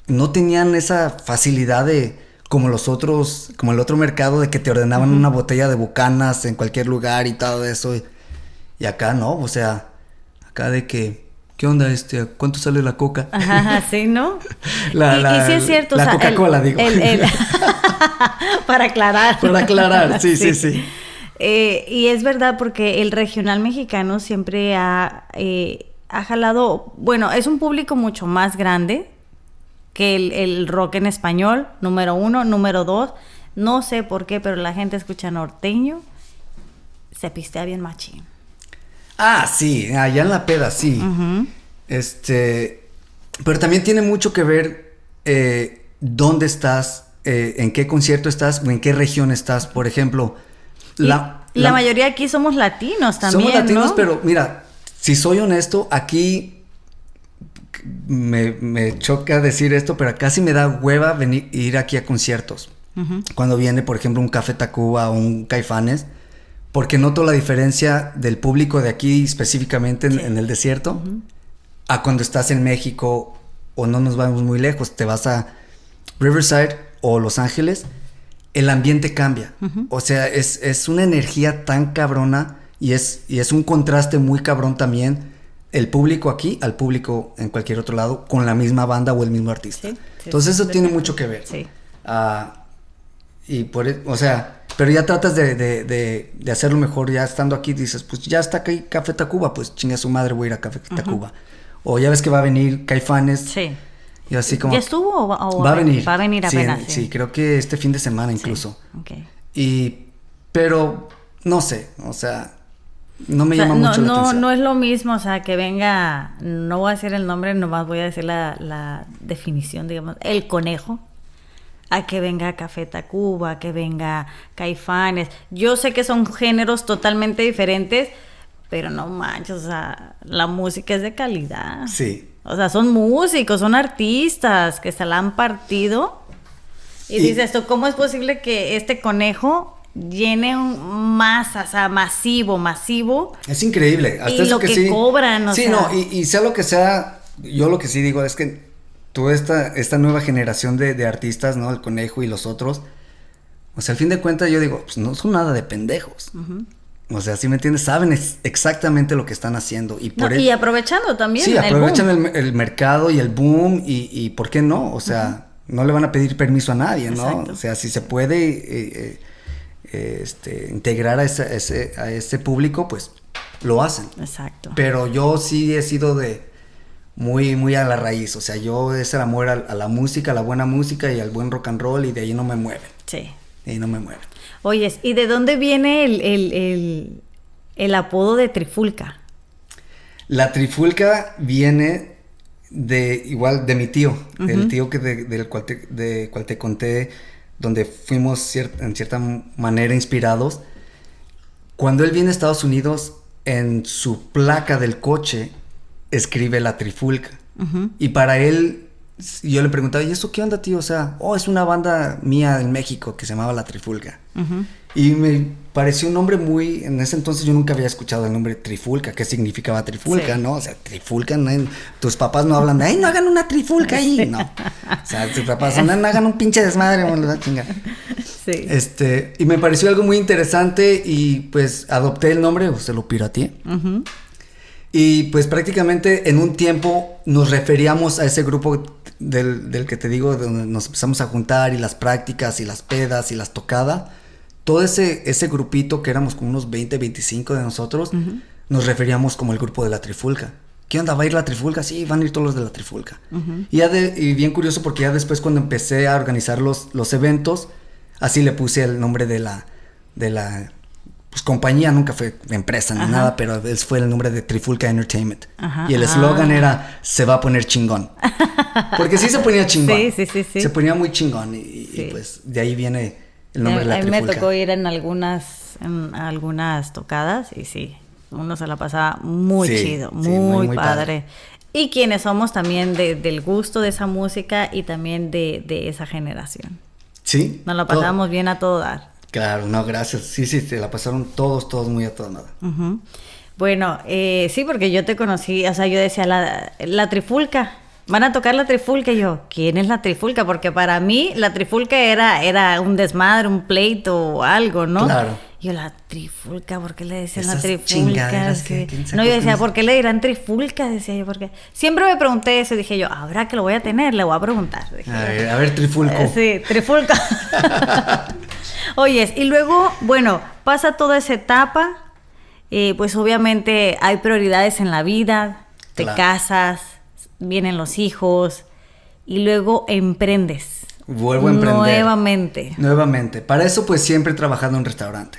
no tenían esa facilidad de, como los otros, como el otro mercado, de que te ordenaban una botella de Bucanas en cualquier lugar y todo eso, y acá no, o sea, acá de que... ¿Qué onda ¿Cuánto sale la coca? Ajá, sí, ¿no? Y sí es cierto. La Coca-Cola, digo. Para aclarar. Para aclarar, sí. Y es verdad porque el regional mexicano siempre ha jalado... Bueno, es un público mucho más grande que el rock en español, número 1. Número 2, no sé por qué, pero la gente escucha norteño, se pistea bien machín. Sí, allá en la peda, sí. Pero también tiene mucho que ver dónde estás, en qué concierto estás o en qué región estás. Por ejemplo, la mayoría aquí somos latinos también, somos latinos, ¿no? pero mira, si soy honesto, aquí me choca decir esto, pero casi me da hueva ir aquí a conciertos. Cuando viene, por ejemplo, un Café Tacuba o un Caifanes, porque noto la diferencia del público de aquí específicamente en el desierto a cuando estás en México, o no nos vamos muy lejos, te vas a Riverside o Los Ángeles, el ambiente cambia. O sea, es una energía tan cabrona y es un contraste muy cabrón también el público aquí al público en cualquier otro lado con la misma banda o el mismo artista. Sí, entonces eso tiene mucho que ver. Sí. Y o sea, pero ya tratas de hacerlo mejor ya estando aquí, dices, pues ya está aquí Café Tacuba, pues chinga su madre, voy a ir a Café Tacuba. O ya ves que va a venir Caifanes. Sí. Y así como... ¿Ya estuvo o va a venir? Va a venir apenas. Sí, creo que este fin de semana incluso. Sí. Okay. Pero, no sé, o sea, no me llama mucho la atención. No es lo mismo, o sea, que venga, no voy a decir el nombre, nomás voy a decir la definición, digamos, El Conejo, a que venga Café Tacuba, a que venga Caifanes. Yo sé que son géneros totalmente diferentes, pero no manches, o sea, la música es de calidad. Sí. O sea, son músicos, son artistas que se la han partido. Y dices tú, ¿cómo es posible que este conejo llene masa, o sea, masivo? Es increíble. Hasta y eso lo que sí cobran, o sí, sea. No, y sea lo que sea, yo lo que sí digo es que toda esta nueva generación de artistas, ¿no? El Conejo y los otros, o sea, al fin de cuentas yo digo, pues no son nada de pendejos. O sea, ¿sí me entiendes? Saben exactamente lo que están haciendo. Y aprovechando también. Sí, aprovechan el mercado y el boom y ¿por qué no? O sea, no le van a pedir permiso a nadie, ¿no? Exacto. O sea, si se puede integrar a ese público, pues lo hacen. Exacto. Pero yo sí he sido de muy a la raíz. O sea, yo es el amor a la música, a la buena música y al buen rock and roll y de ahí no me mueven. Sí. De ahí no me mueven. Oyes, ¿y de dónde viene el apodo de Trifulca? La Trifulca viene de mi tío, del tío del cual te conté, donde fuimos en cierta manera inspirados. Cuando él viene a Estados Unidos, en su placa del coche escribe La Trifulca. Y para él, yo le preguntaba, ¿y eso qué onda, tío? O sea, es una banda mía en México que se llamaba La Trifulca. Y me pareció un nombre muy... En ese entonces yo nunca había escuchado el nombre Trifulca. ¿Qué significaba Trifulca, no? O sea, Trifulca, no, tus papás no hablan de, ¡ay, no hagan una Trifulca ahí! No. O sea, tus papás no hagan un pinche desmadre, chinga. Sí. Y me pareció algo muy interesante y pues adopté el nombre, o se lo pirateé. Y pues prácticamente en un tiempo nos referíamos a ese grupo del que te digo, donde nos empezamos a juntar y las prácticas y las pedas y las tocadas. Todo ese grupito que éramos como unos 20, 25 de nosotros, nos referíamos como el grupo de La Trifulca. ¿Qué onda? ¿Va a ir La Trifulca? Sí, van a ir todos los de La Trifulca. Y bien curioso porque ya después cuando empecé a organizar los eventos, así le puse el nombre de la pues compañía, nunca fue empresa ni nada, pero fue el nombre de Trifulca Entertainment. Y el eslogan era, se va a poner chingón. Porque sí se ponía chingón. Sí. Se ponía muy chingón y pues de ahí viene el nombre de La Trifulca. A mí me tocó ir en algunas tocadas y sí, uno se la pasaba muy chido, muy padre. Y quienes somos también del gusto de esa música y también de esa generación. Sí. Nos la pasábamos bien a todo dar. Claro, no, gracias. Sí, se la pasaron todos muy a toda nada. Bueno, sí, porque yo te conocí, o sea, yo decía, la Trifulca, van a tocar La Trifulca, y yo, ¿quién es La Trifulca? Porque para mí la Trifulca era un desmadre, un pleito o algo, ¿no? Claro. Yo, La Trifulca, ¿por qué le decían La Trifulca? No, yo decía, ¿por qué le dirán Trifulca? Decía yo, porque siempre me pregunté eso, dije yo, ahora que lo voy a tener, le voy a preguntar. A ver, Trifulco. Sí, Trifulca. Oyes, y luego, bueno, pasa toda esa etapa, pues obviamente hay prioridades en la vida, te casas, vienen los hijos, y luego emprendes. Vuelvo a emprender. Nuevamente. Para eso, pues, siempre he trabajado en un restaurante.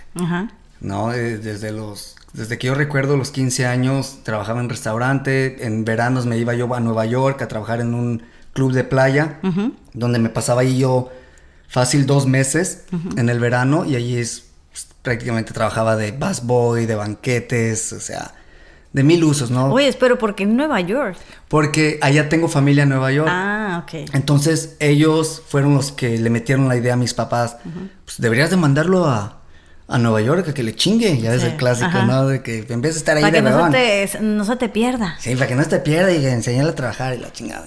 ¿No? Desde que yo recuerdo los 15 años, trabajaba en restaurante. En veranos me iba yo a Nueva York a trabajar en un club de playa, donde me pasaba ahí yo fácil 2 meses en el verano. Y allí prácticamente trabajaba de busboy, de banquetes, o sea, de 1000 usos, ¿no? Oye, pero ¿por qué en Nueva York? Porque allá tengo familia en Nueva York. Ah, ok. Entonces ellos fueron los que le metieron la idea a mis papás. Pues deberías de mandarlo a a Nueva York a que le chingue, ya ves el clásico, ajá, ¿no? De que en vez de estar ahí para de huevón. Para que no se te pierda. Sí, para que no se te pierda y enseñarle a trabajar y la chingada.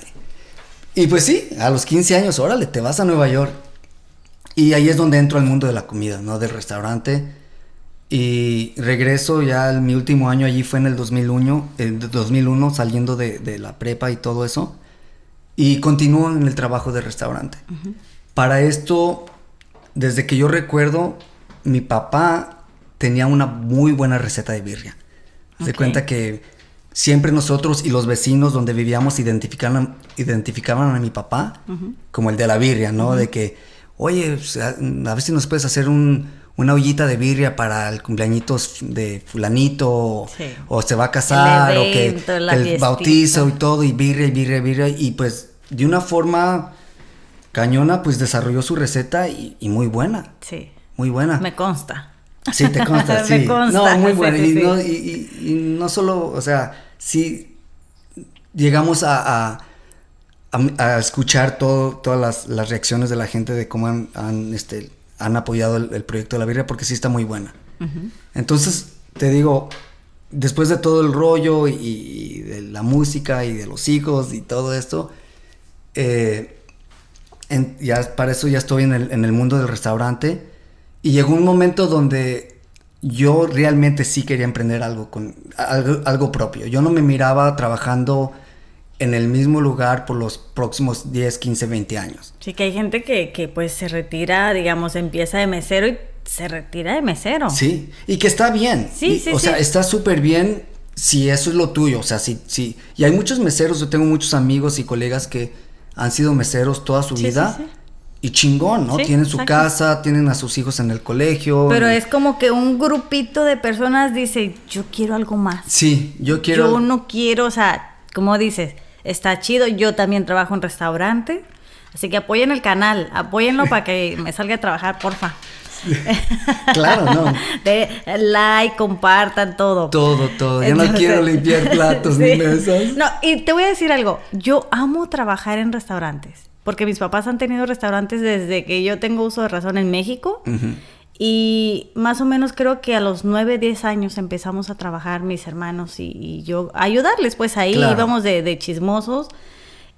Y pues sí, a los 15 años, órale, te vas a Nueva York. Y ahí es donde entro al mundo de la comida, ¿no? Del restaurante. Y regreso ya, mi último año allí fue en el 2001 saliendo de la prepa y todo eso. Y continúo en el trabajo de restaurante. Uh-huh. Para esto, desde que yo recuerdo, mi papá tenía una muy buena receta de birria. Okay. Se cuenta que siempre nosotros y los vecinos donde vivíamos identificaban a mi papá, uh-huh, como el de la birria, ¿no? Uh-huh. De que, oye, a ver si nos puedes hacer una ollita de birria para el cumpleañitos de fulanito, sí, o se va a casar, evento, o que el bautizo y todo, y birria, y pues de una forma cañona, pues desarrolló su receta y muy buena. Sí. Muy buena. Me consta. Sí, te consta, sí. Me consta. No, muy buena. Sí, sí, y no solo, o sea, sí llegamos a escuchar todas las reacciones de la gente de cómo han apoyado el proyecto de la birria, porque sí está muy buena. Uh-huh. Entonces, te digo, después de todo el rollo y de la música y de los hijos y todo esto, ya para eso ya estoy en el mundo del restaurante, y llegó un momento donde yo realmente sí quería emprender algo propio. Yo no me miraba trabajando en el mismo lugar por los próximos 10, 15, 20 años. Sí, que hay gente que pues se retira, digamos, empieza de mesero y se retira de mesero. Sí, y que está bien. Sí, sí, o sea, está súper bien si eso es lo tuyo. O sea, sí. Y hay muchos meseros, yo tengo muchos amigos y colegas que han sido meseros toda su vida. Sí. Y chingón, ¿no? Sí, tienen su casa, tienen a sus hijos en el colegio. Pero es como que un grupito de personas dice, yo quiero algo más. Sí, yo no quiero, o sea, como dices, está chido, yo también trabajo en restaurante, así que apoyen el canal, apóyenlo para que me salga a trabajar, porfa. Claro, no. De like, compartan todo. Todo. Entonces, yo no quiero limpiar platos ni mesas. No, y te voy a decir algo, yo amo trabajar en restaurantes. Porque mis papás han tenido restaurantes desde que yo tengo uso de razón en México. Uh-huh. Y más o menos creo que a los 9, 10 años empezamos a trabajar mis hermanos y yo a ayudarles. Pues ahí claro, íbamos de chismosos.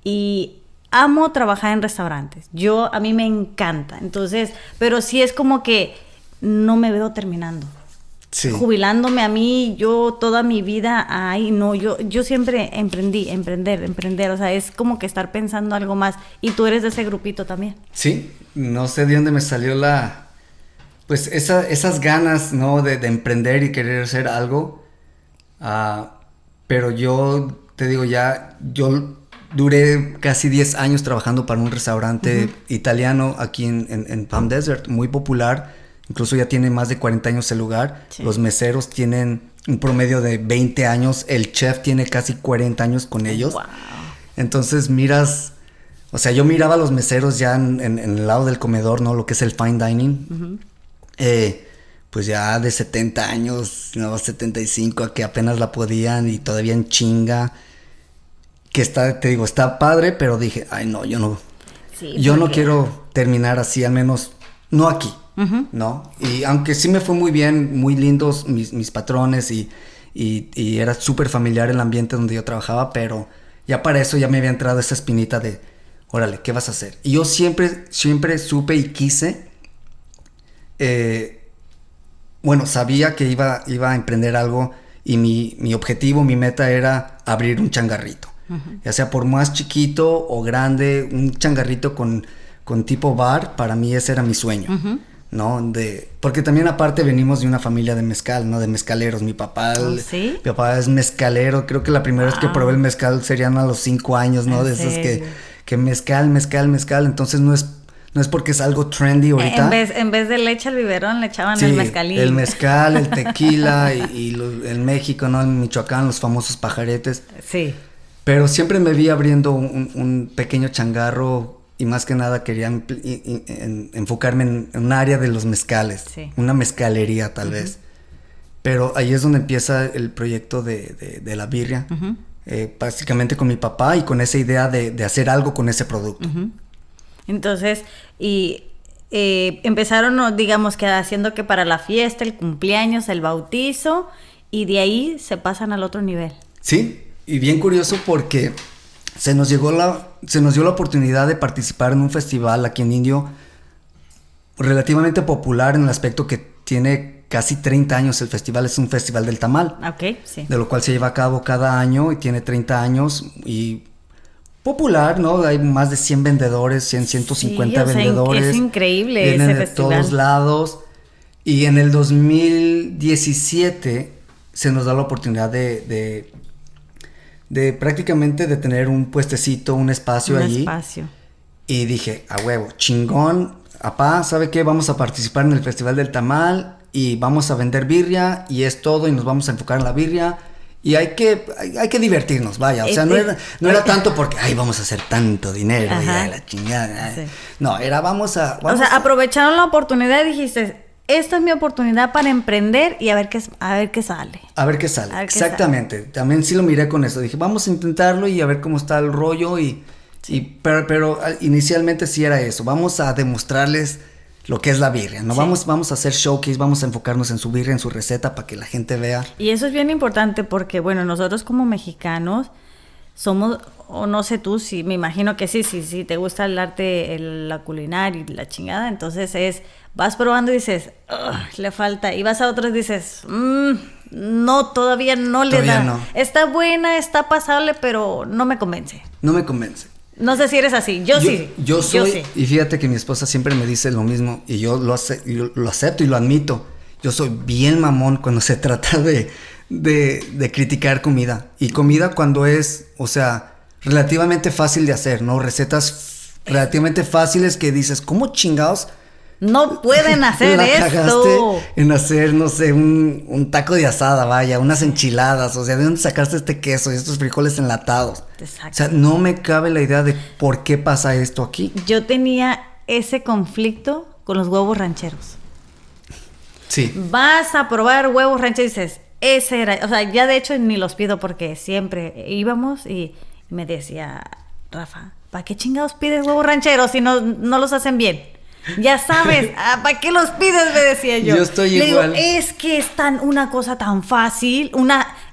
Y amo trabajar en restaurantes. A mí me encanta. Entonces, pero sí es como que no me veo terminando. Sí. Jubilándome a mí, yo toda mi vida, yo siempre emprender, o sea, es como que estar pensando algo más, y tú eres de ese grupito también. Sí, no sé de dónde me salió pues esas ganas, ¿no? De emprender y querer hacer algo, pero yo te digo yo duré casi 10 años trabajando para un restaurante, uh-huh, italiano aquí en Palm Desert, muy popular. Incluso ya tiene más de 40 años el lugar. Sí. Los meseros tienen un promedio de 20 años. El chef tiene casi 40 años con ellos. Wow. Entonces miras... O sea, yo miraba a los meseros ya en el lado del comedor, ¿no? Lo que es el fine dining. Uh-huh. Pues ya de 70 años, no, 75, que apenas la podían y todavía en chinga. Que está padre, pero dije, ay no, yo no... Sí, yo no quiero terminar así, al menos no aquí. Uh-huh. ¿No? Y aunque sí me fue muy bien, muy lindos mis patrones y era súper familiar el ambiente donde yo trabajaba, pero ya para eso ya me había entrado esa espinita de, órale, ¿qué vas a hacer? Y yo siempre supe y quise, sabía que iba a emprender algo, y mi objetivo, mi meta era abrir un changarrito. Uh-huh. Ya sea por más chiquito o grande, un changarrito con tipo bar, para mí ese era mi sueño. Uh-huh. ¿No? Porque también aparte venimos de una familia de mezcal, ¿no? De mezcaleros. Mi papá, ¿sí? Mi papá es mezcalero. Creo que la primera vez que probé el mezcal serían a los 5 años, ¿no? De esos que mezcal. Entonces no es porque es algo trendy ahorita. En vez de leche al biberón le echaban el mezcalín. El mezcal, el tequila y en México, ¿no? En Michoacán, los famosos pajaretes. Sí. Pero siempre me vi abriendo un pequeño changarro. Y más que nada quería enfocarme en un área de los mezcales, sí, una mezcalería tal, uh-huh, vez. Pero ahí es donde empieza el proyecto de la birria, uh-huh, básicamente con mi papá y con esa idea de hacer algo con ese producto. Uh-huh. Entonces, y empezaron, digamos que haciendo que para la fiesta, el cumpleaños, el bautizo, y de ahí se pasan al otro nivel. Sí, y bien curioso porque se nos dio la oportunidad de participar en un festival aquí en Indio relativamente popular en el aspecto que tiene casi 30 años. El festival es un festival del tamal. Ok, sí. De lo cual se lleva a cabo cada año y tiene 30 años y popular, ¿no? Hay más de 100 vendedores, 150 vendedores. Es increíble vienen ese de festival. todos lados. Y en el 2017 se nos da la oportunidad de prácticamente de tener un puestecito, un espacio allí. Un espacio. Y dije, a huevo, chingón, apá, ¿sabe qué? Vamos a participar en el Festival del Tamal y vamos a vender birria y es todo y nos vamos a enfocar en la birria. Y hay que divertirnos, vaya. O sea, no era tanto porque, ay, vamos a hacer tanto dinero y ay, la chingada. Sí. No, era vamos a... aprovecharon la oportunidad y dijiste, esta es mi oportunidad para emprender y a ver qué sale. A ver qué sale, exactamente. También sí lo miré con eso. Dije, vamos a intentarlo y a ver cómo está el rollo pero inicialmente sí era eso. Vamos a demostrarles lo que es la birria, ¿no? Sí. Vamos a hacer showcase, vamos a enfocarnos en su birria, en su receta para que la gente vea. Y eso es bien importante porque, bueno, nosotros como mexicanos somos, o no sé tú, me imagino que sí, te gusta el arte, la culinaria y la chingada, entonces vas probando y dices, le falta, y vas a otros y dices, no, todavía no le da. No. Está buena, está pasable, pero no me convence. No me convence. No sé si eres así, yo sí. Yo sí. Y fíjate que mi esposa siempre me dice lo mismo y yo lo acepto y lo admito. Yo soy bien mamón cuando se trata de criticar comida. Y comida cuando es, o sea, relativamente fácil de hacer, ¿no? Recetas relativamente fáciles que dices, ¿cómo chingados? No pueden hacer esto. Cagaste en hacer, no sé, un taco de asada, vaya, unas enchiladas. O sea, ¿de dónde sacaste este queso y estos frijoles enlatados? Exacto. O sea, no me cabe la idea de por qué pasa esto aquí. Yo tenía ese conflicto con los huevos rancheros. Sí. Vas a probar huevos rancheros y dices, ese era... O sea, ya de hecho ni los pido porque siempre íbamos y me decía, Rafa, ¿para qué chingados pides huevos rancheros si no los hacen bien? Ya sabes, ¿para qué los pides? Me decía yo. Yo estoy igual. Digo, es que es una cosa tan fácil.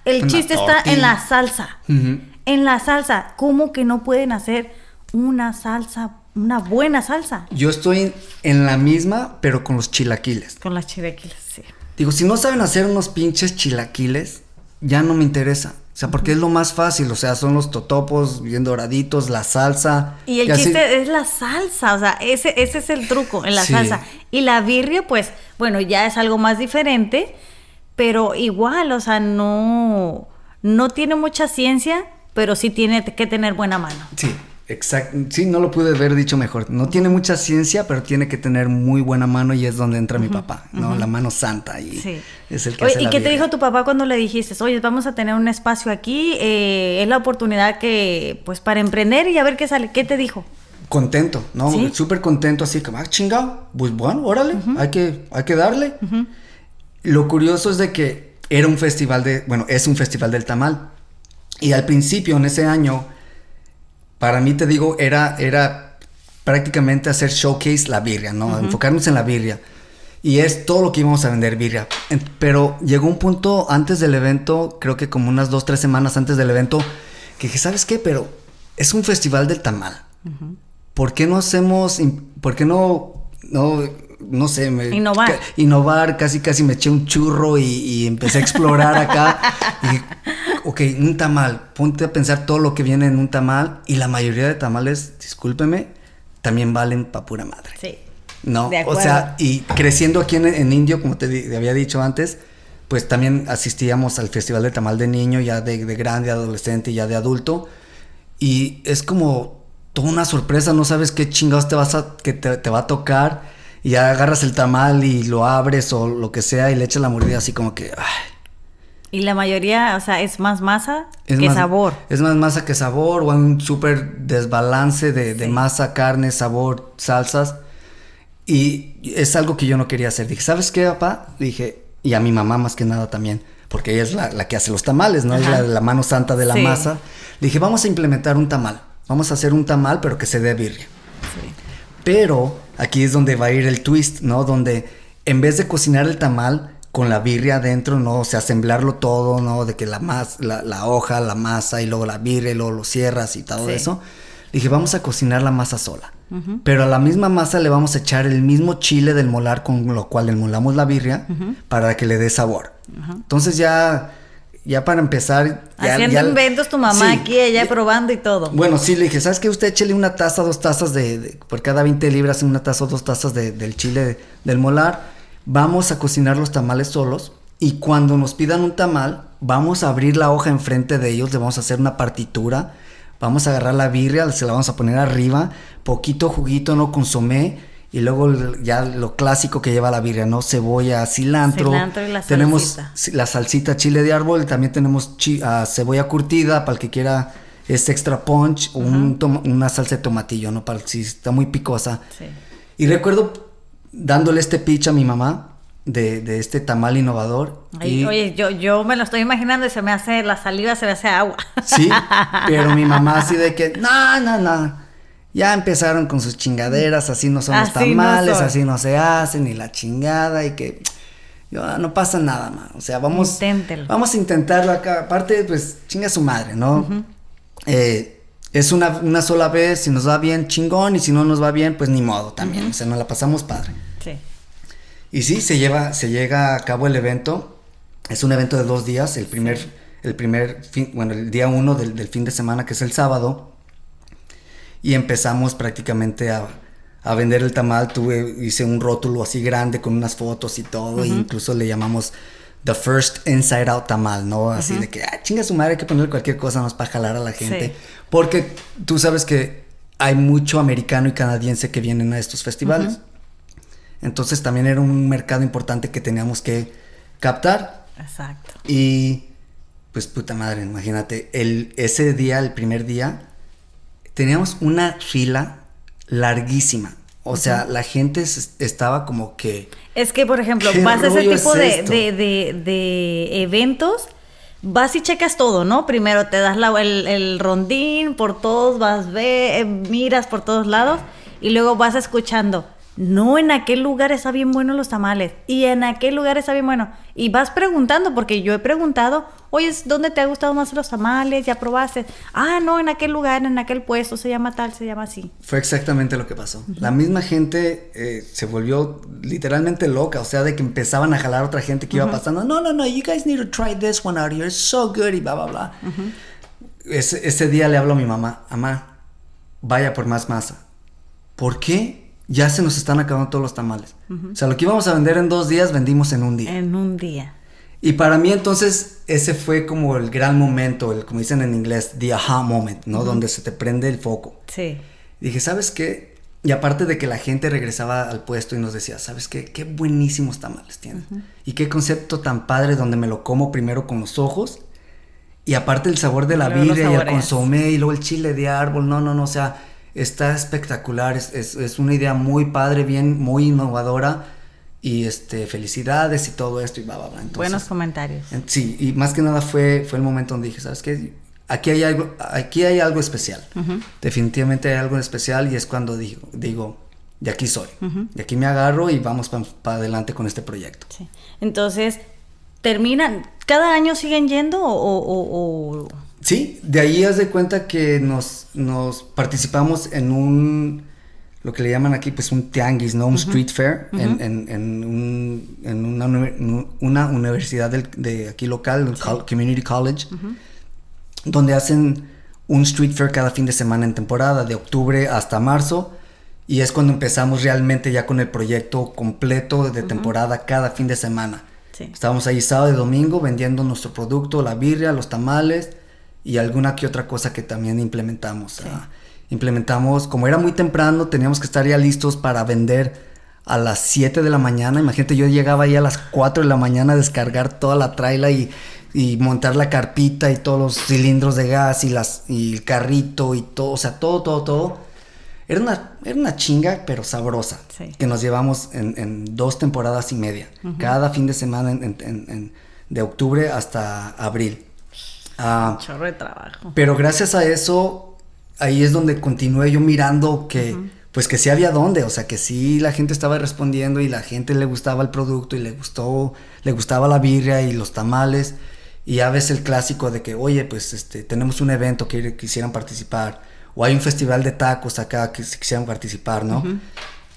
El chiste está en la salsa. Uh-huh. En la salsa. ¿Cómo que no pueden hacer una salsa, una buena salsa? Yo estoy en la misma, pero con los chilaquiles. Con los chilaquiles, sí. Digo, si no saben hacer unos pinches chilaquiles, ya no me interesa. O sea, porque es lo más fácil, o sea, son los totopos bien doraditos, la salsa. Y el chiste es la salsa, o sea, ese es el truco, en la salsa. Y la birria, pues, bueno, ya es algo más diferente, pero igual, o sea, no tiene mucha ciencia, pero sí tiene que tener buena mano. Sí, exacto, sí, no lo pude haber dicho mejor. No tiene mucha ciencia, pero tiene que tener muy buena mano y es donde entra mi papá, ¿no? La mano santa y es el que hace la ¿Y qué birria. te dijo tu papá cuando le dijiste, oye, vamos a tener un espacio aquí, es la oportunidad que, pues, para emprender y a ver qué sale? ¿Qué te dijo? Contento, ¿no? ¿Sí? Súper contento, así como, chingado, pues bueno, órale, hay que darle. Lo curioso es de que es un festival del tamal. Y al principio, en ese año, para mí, te digo, era prácticamente hacer showcase la birria, ¿no? Enfocarnos en la birria. Y es todo lo que íbamos a vender, birria. Pero llegó un punto antes del evento, creo que como unas 2-3 semanas antes del evento, que dije, ¿sabes qué? Pero es un festival del tamal. ¿Por qué no sé, innovar, casi me eché un churro y empecé a explorar acá. Y dije, ok, un tamal, ponte a pensar todo lo que viene en un tamal y la mayoría de tamales, discúlpeme, también valen pa' pura madre. Sí. ¿No? O sea, y creciendo aquí en Indio, como te había dicho antes, pues también asistíamos al festival de tamal de niño, ya de grande, adolescente, ya de adulto, y es como toda una sorpresa, no sabes qué chingados te va a tocar, y ya agarras el tamal y lo abres o lo que sea y le echas la mordida así como que... Ay. Y la mayoría, o sea, es más masa que sabor. Es más masa que sabor, o hay un súper desbalance de masa, carne, sabor, salsas. Y es algo que yo no quería hacer. Dije, ¿sabes qué, papá? Dije, y a mi mamá más que nada también, porque ella es la que hace los tamales, ¿no? Es la mano santa de la masa. Le dije, vamos a implementar un tamal. Vamos a hacer un tamal, pero que se dé birria. Sí. Pero aquí es donde va a ir el twist, ¿no? Donde en vez de cocinar el tamal con la birria adentro, ¿no? O sea, asemblarlo todo, ¿no? De que la hoja, la masa y luego la birria y luego lo cierras y todo eso. Dije, vamos a cocinar la masa sola. Pero a la misma masa le vamos a echar el mismo chile del molar con lo cual enmolamos la birria para que le dé sabor. Entonces ya para empezar... Haciendo inventos tu mamá aquí, ella probando y todo. Bueno, sí, le dije, ¿sabes qué? Usted échele una taza, 2 tazas por cada 20 libras, una taza o 2 tazas del chile del molar. Vamos a cocinar los tamales solos. Y cuando nos pidan un tamal, vamos a abrir la hoja enfrente de ellos, le vamos a hacer una partitura. Vamos a agarrar la birria, se la vamos a poner arriba, poquito juguito, no consomé, y luego ya lo clásico que lleva la birria, ¿no? Cebolla, cilantro. Cilantro y la tenemos salsita. la salsita chile de árbol, y también tenemos cebolla curtida para el que quiera extra punch, o una salsa de tomatillo, ¿no? Para si está muy picosa. Sí. Y recuerdo dándole este pitch a mi mamá de este tamal innovador. Ay, oye, yo me lo estoy imaginando y se me hace, la saliva se me hace agua. Sí, pero mi mamá así de que, no, ya empezaron con sus chingaderas, así no son los tamales, así no se hacen, y la chingada, y que no pasa nada, ma. O sea, vamos a intentarlo acá, aparte, pues, chinga su madre, ¿no? Es una sola vez, si nos va bien, chingón, y si no nos va bien, pues ni modo también, o sea, nos la pasamos padre. Sí. Y sí, se llega a cabo el evento. Es un evento de 2 días. El primer fin, bueno, el día 1 del fin de semana, que es el sábado. Y empezamos prácticamente a vender el tamal. Hice un rótulo así grande con unas fotos y todo. E incluso le llamamos The First Inside Out Tamal, ¿no? Así de que, chinga su madre, hay que ponerle cualquier cosa más para jalar a la gente. Sí. Porque tú sabes que hay mucho americano y canadiense que vienen a estos festivales. Entonces también era un mercado importante que teníamos que captar. Exacto. Y pues puta madre, imagínate, ese día, el primer día, teníamos una fila larguísima. O sea, la gente estaba como que... Es que, por ejemplo, vas a ese tipo de eventos, vas y checas todo, ¿no? Primero te das el rondín por todos, miras por todos lados, y luego vas escuchando... No, en aquel lugar está bien bueno los tamales. Y en aquel lugar está bien bueno. Y vas preguntando, porque yo he preguntado, oye, ¿dónde te ha gustado más los tamales? ¿Ya probaste? No, en aquel lugar, en aquel puesto, se llama tal, se llama así. Fue exactamente lo que pasó. La misma gente se volvió literalmente loca. O sea, de que empezaban a jalar a otra gente que iba pasando. No, you guys need to try this one out here. It's so good y bla, bla, bla. Ese día le hablo a mi mamá. Mamá, vaya por más masa. ¿Por qué? Ya se nos están acabando todos los tamales. O sea, lo que íbamos a vender en 2 días, vendimos en un día. En un día. Y para mí entonces, ese fue como el gran momento, como dicen en inglés, the aha moment, ¿no? Donde se te prende el foco. Sí. Y dije, ¿sabes qué? Y aparte de que la gente regresaba al puesto y nos decía, ¿sabes qué? Qué buenísimos tamales tienen. Y qué concepto tan padre donde me lo como primero con los ojos. Y aparte el sabor de la birria y el consomé y luego el chile de árbol. No, o sea... Está espectacular, es una idea muy padre, muy innovadora, y felicidades y todo esto y bla, bla, bla. Entonces, buenos comentarios. Sí, y más que nada fue el momento donde dije, ¿sabes qué? Aquí hay algo especial. Definitivamente hay algo especial, y es cuando digo, de aquí soy. De aquí me agarro y vamos para adelante con este proyecto. Sí. Entonces, ¿terminan? ¿Cada año siguen yendo o...? Sí, de ahí haz de cuenta que nos participamos en lo que le llaman aquí, pues un tianguis, ¿no? Un street fair en una universidad de aquí local, Community College, donde hacen un street fair cada fin de semana en temporada, de octubre hasta marzo, y es cuando empezamos realmente ya con el proyecto completo de temporada cada fin de semana. Sí. Estábamos ahí sábado y domingo vendiendo nuestro producto, la birria, los tamales, y alguna que otra cosa que también implementamos. Sí. Implementamos, como era muy temprano, teníamos que estar ya listos para vender a las 7 de la mañana. Imagínate, yo llegaba ahí a las 4 de la mañana a descargar toda la traila y montar la carpita y todos los cilindros de gas y el carrito y todo, o sea, todo. Era una chinga, pero sabrosa, sí, que nos llevamos en 2 temporadas y media. Cada fin de semana de octubre hasta abril. Un chorro de trabajo. Pero gracias a eso, ahí es donde continué yo mirando que pues que sí había dónde, o sea, que sí la gente estaba respondiendo y la gente le gustaba el producto y le gustaba la birria y los tamales. Y a veces el clásico de que, oye, pues tenemos un evento que quisieran participar, o hay un festival de tacos acá que quisieran participar, ¿no? Uh-huh.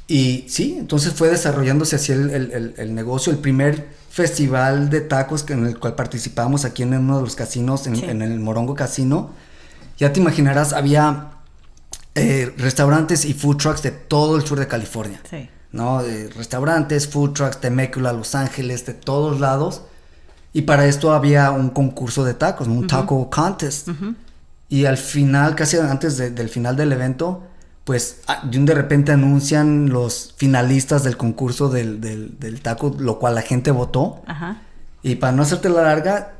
Y sí, entonces fue desarrollándose así el negocio. El primer festival de tacos en el cual participamos aquí en uno de los casinos, en el Morongo Casino, ya te imaginarás, había restaurantes y food trucks de todo el sur de California, sí, ¿no? Restaurantes, food trucks, Temecula, Los Ángeles, de todos lados. Y para esto había un concurso de tacos, un taco contest. Uh-huh. Y al final, casi antes del final del evento, pues de repente anuncian los finalistas del concurso del taco, lo cual la gente votó. Uh-huh. Y para no hacerte la larga,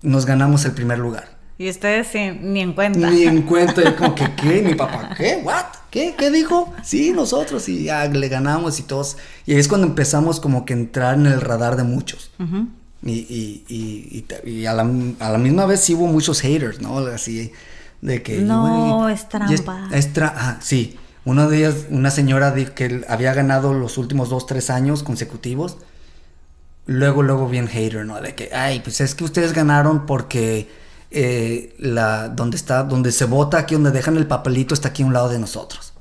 nos ganamos el primer lugar. Y ustedes ni en cuenta. Ni en cuenta, y como que, ¿qué? Mi papá, ¿qué? ¿What? ¿Qué dijo? Sí, nosotros, y ya le ganamos y todos. Y ahí es cuando empezamos como que a entrar en el radar de muchos. Uh-huh. Y a la misma vez sí hubo muchos haters, ¿no? Así de que... No, es trampa. Sí. Una de ellas, una señora que había ganado los últimos 2-3 años consecutivos. Luego bien hater, ¿no? De que, ay, pues es que ustedes ganaron porque donde se vota, aquí donde dejan el papelito, está aquí a un lado de nosotros.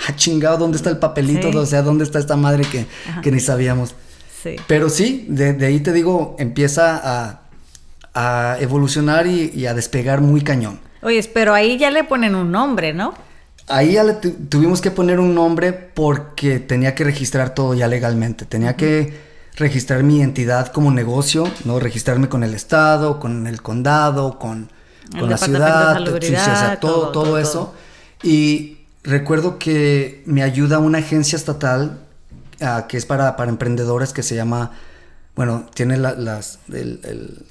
Ah, chingado, ¿dónde está el papelito? Sí. O sea, ¿dónde está esta madre que ni sabíamos? Sí. Pero sí, de ahí te digo, empieza a evolucionar y a despegar muy cañón. Oye, pero ahí ya le ponen un nombre, ¿no? Ahí ya tuvimos que poner un nombre porque tenía que registrar todo ya legalmente. Tenía que registrar mi entidad como negocio, ¿no? Registrarme con el estado, con el condado, con la ciudad, sí, o sea, todo eso. Y recuerdo que me ayuda una agencia estatal que es para emprendedores, que se llama, bueno, tiene el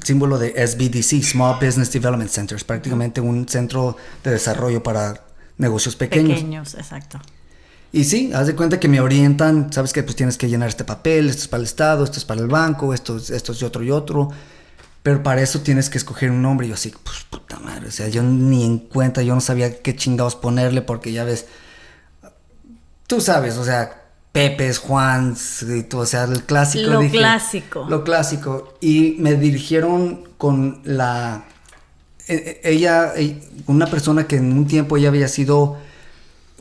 símbolo de SBDC, Small Business Development Center, es prácticamente un centro de desarrollo para negocios pequeños. Pequeños, exacto. Y sí, haz de cuenta que me orientan, sabes que pues tienes que llenar este papel, esto es para el estado, esto es para el banco, esto es de otro, pero para eso tienes que escoger un nombre. Y yo así, pues puta madre, o sea, yo ni en cuenta, yo no sabía qué chingados ponerle, porque ya ves, tú sabes, o sea, Pepes, Juans, o sea, el clásico. Lo clásico. Y me dirigieron con ella, una persona que en un tiempo ella había sido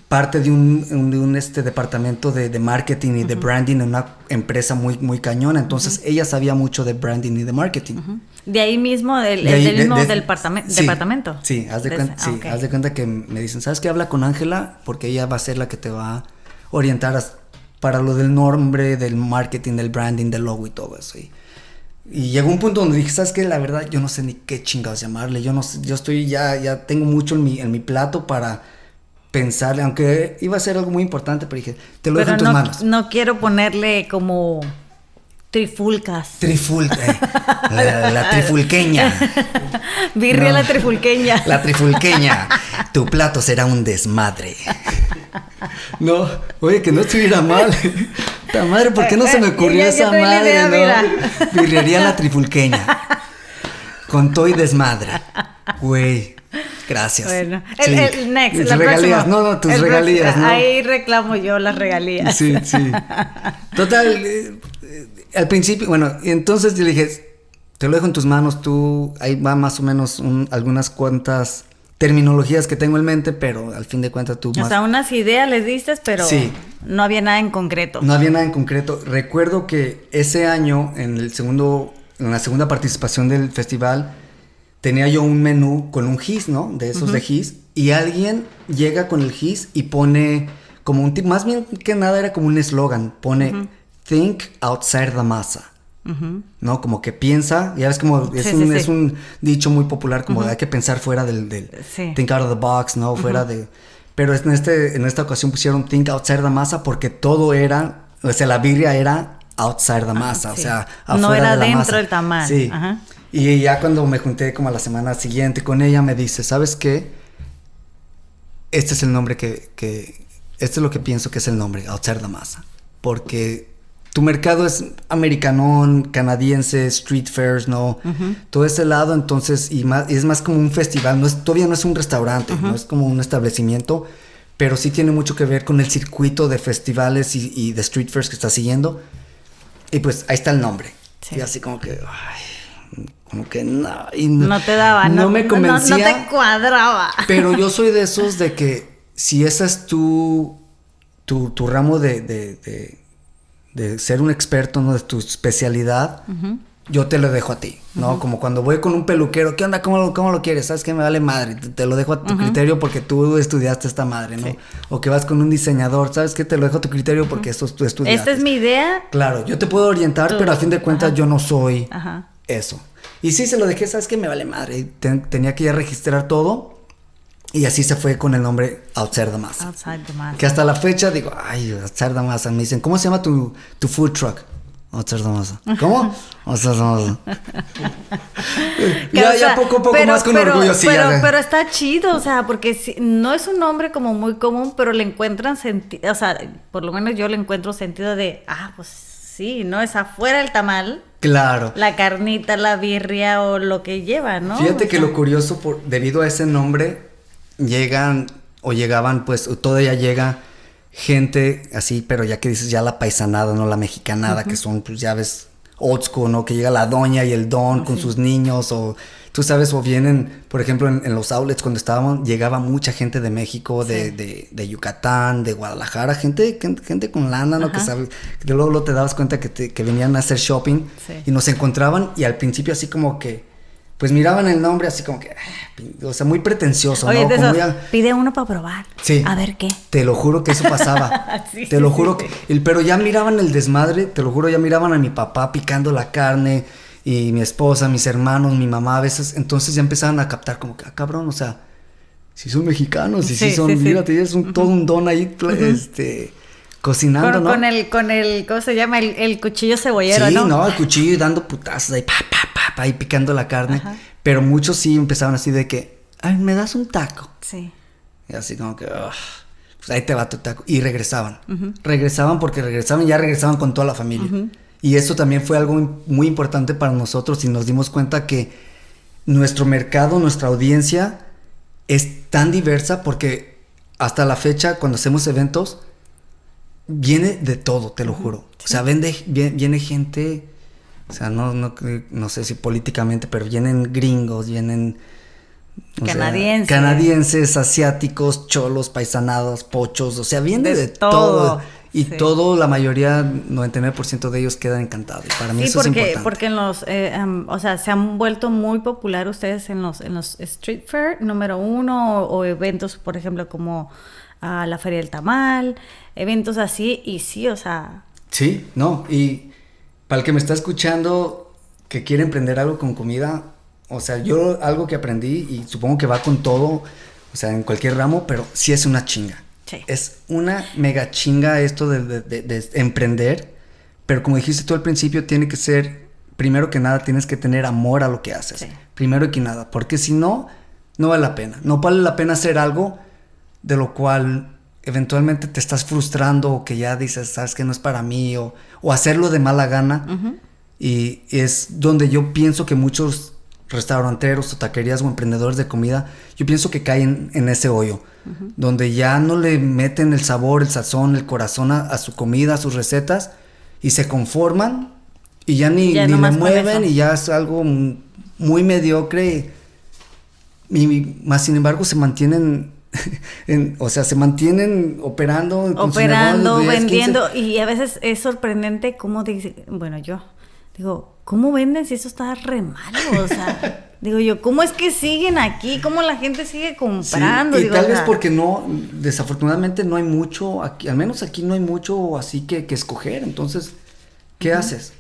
parte de un departamento de marketing y de branding en una empresa muy, muy cañona. Entonces, ella sabía mucho de branding y de marketing. De ahí mismo, del departamento. Sí, haz de cuenta que me dicen, ¿sabes qué? Habla con Ángela, porque ella va a ser la que te va a orientar para lo del nombre, del marketing, del branding, del logo y todo eso. Y llegó un punto donde dije, ¿sabes qué? La verdad, yo no sé ni qué chingados llamarle. Yo estoy ya tengo mucho en mi plato para pensarle, aunque iba a ser algo muy importante, pero dije, te lo dejo en tus manos. No quiero ponerle como trifulcas. La trifulqueña. Birria, no. La trifulqueña. La trifulqueña. Tu plato será un desmadre. No, oye, que no estuviera mal. Ta madre, ¿por qué no se me ocurrió esa madre, idea, no? Birrería La Trifulqueña. Con todo y desmadre. Güey, gracias. Bueno, sí. el next, la regalías, próxima. No, tus regalías, ¿no? Ahí reclamo yo las regalías. Sí. Total, al principio, bueno, entonces yo le dije, te lo dejo en tus manos, tú, ahí va más o menos algunas cuantas terminologías que tengo en mente, pero al fin de cuentas tú... O sea, unas ideas les diste, pero sí, no había nada en concreto. No había nada en concreto. Recuerdo que ese año, en la segunda participación del festival, tenía yo un menú con un gis, ¿no? De esos de gis, y alguien llega con el gis y pone como un tipo, más bien que nada era como un eslogan, pone Think outside the masa. ¿No? Como que piensa, ya ves como es un dicho muy popular, como hay que pensar fuera del think out of the box, ¿no? Fuera de... Pero en esta ocasión pusieron think outside the masa porque todo era, o sea, la birria era outside the masa, o sea, afuera no era de la dentro masa. del tamal. Sí. Y ya cuando me junté como a la semana siguiente con ella, me dice, ¿sabes qué? Este es el nombre este es lo que pienso que es el nombre, outside the masa, porque tu mercado es americanón, canadiense, street fairs, ¿no? Todo ese lado, entonces, y es más como un festival, todavía no es un restaurante, no es como un establecimiento, pero sí tiene mucho que ver con el circuito de festivales y de street fairs que está siguiendo. Y pues ahí está el nombre. Sí. Y así como que, como que no. Y no te daba, no me convencía. No te cuadraba. Pero yo soy de esos de que si esa es tu ramo de ser un experto, ¿no? De tu especialidad, yo te lo dejo a ti, ¿no? Como cuando voy con un peluquero, ¿qué onda? ¿Cómo lo quieres? ¿Sabes qué? Me vale madre. Te lo dejo a tu criterio porque tú estudiaste esta madre, ¿no? Sí. O que vas con un diseñador, ¿sabes qué? Te lo dejo a tu criterio porque esto tú estudiaste. Esta es mi idea. Claro, yo te puedo orientar, pero a fin de cuentas yo no soy eso. Y sí, se lo dejé, ¿sabes qué? Me vale madre. Tenía que ya registrar todo. Y así se fue con el nombre Outside the Masa. Outside the Masa. Que hasta la fecha digo, ay, Outside the Masa. Me dicen, ¿cómo se llama tu food truck? Outside the Masa. ¿Cómo? Outside the Masa. ya poco a poco más con orgullo. Sí, pero está chido, o sea, porque no es un nombre como muy común, pero le encuentran sentido, o sea, por lo menos yo le encuentro sentido de, pues sí, ¿no? Es afuera el tamal. Claro. La carnita, la birria o lo que lleva, ¿no? Fíjate que lo curioso, debido a ese nombre, llegaban, pues todavía llega gente así, pero ya que dices ya la paisanada, no la mexicanada, que son, pues ya ves, old school, ¿no? Que llega la doña y el don con sus niños, o tú sabes, o vienen, por ejemplo, en los outlets cuando estábamos, llegaba mucha gente de México, de Yucatán, de Guadalajara, gente con lana, ¿no? Que sabe, que luego te dabas cuenta que venían a hacer shopping y nos encontraban y al principio así como que pues miraban el nombre así como que, o sea, muy pretencioso, oye, ¿no? De como eso, pide uno para probar. Sí. A ver qué. Te lo juro que eso pasaba. Te lo juro. Pero ya miraban el desmadre, te lo juro, ya miraban a mi papá picando la carne y mi esposa, mis hermanos, mi mamá a veces. Entonces ya empezaban a captar como que, cabrón, o sea, si son mexicanos y si son, mira, tienes todo un don ahí, cocinando, ¿no? Con el, ¿cómo se llama? El cuchillo cebollero, sí, ¿no? Sí, no, el cuchillo y dando putazos ahí, ahí picando la carne. Pero muchos sí empezaban así de que, ay, ¿me das un taco? Sí. Y así como que, pues ahí te va tu taco. Y regresaban. Regresaban porque ya regresaban con toda la familia. Y eso también fue algo muy importante para nosotros y nos dimos cuenta que nuestro mercado, nuestra audiencia es tan diversa porque hasta la fecha cuando hacemos eventos viene de todo, te lo juro. Sí. O sea, viene gente, o sea, no sé si políticamente, pero vienen gringos, vienen canadienses, asiáticos, cholos, paisanados, pochos, o sea, viene de todo. Y todo, la mayoría, 99% de ellos quedan encantados. Y para mí eso es importante. Porque en los, o sea, se han vuelto muy popular ustedes en los street fair, número 1, o eventos, por ejemplo, como la Feria del Tamal, eventos así, y sí, o sea... Sí, no, y para el que me está escuchando, que quiere emprender algo con comida, o sea, yo algo que aprendí, y supongo que va con todo, o sea, en cualquier ramo, pero sí es una chinga. Sí. Es una mega chinga esto de emprender, pero como dijiste tú al principio, tiene que ser, primero que nada, tienes que tener amor a lo que haces. Sí. Primero que nada, porque si no, no vale la pena. No vale la pena hacer algo de lo cual eventualmente te estás frustrando o que ya dices, sabes que no es para mí, o hacerlo de mala gana. Y es donde yo pienso que muchos restauranteros o taquerías o emprendedores de comida, yo pienso que caen en ese hoyo, donde ya no le meten el sabor, el sazón, el corazón a su comida, a sus recetas, y se conforman y ya ni le mueven y ya es algo muy mediocre y más sin embargo se mantienen se mantienen operando, vendiendo 15... y a veces es sorprendente cómo dice, bueno, yo digo, ¿cómo venden si eso está re malo? O sea, digo yo, ¿cómo es que siguen aquí? ¿Cómo la gente sigue comprando? Sí, y digo, tal vez porque desafortunadamente no hay mucho, aquí, al menos aquí no hay mucho así que escoger, entonces, ¿qué haces?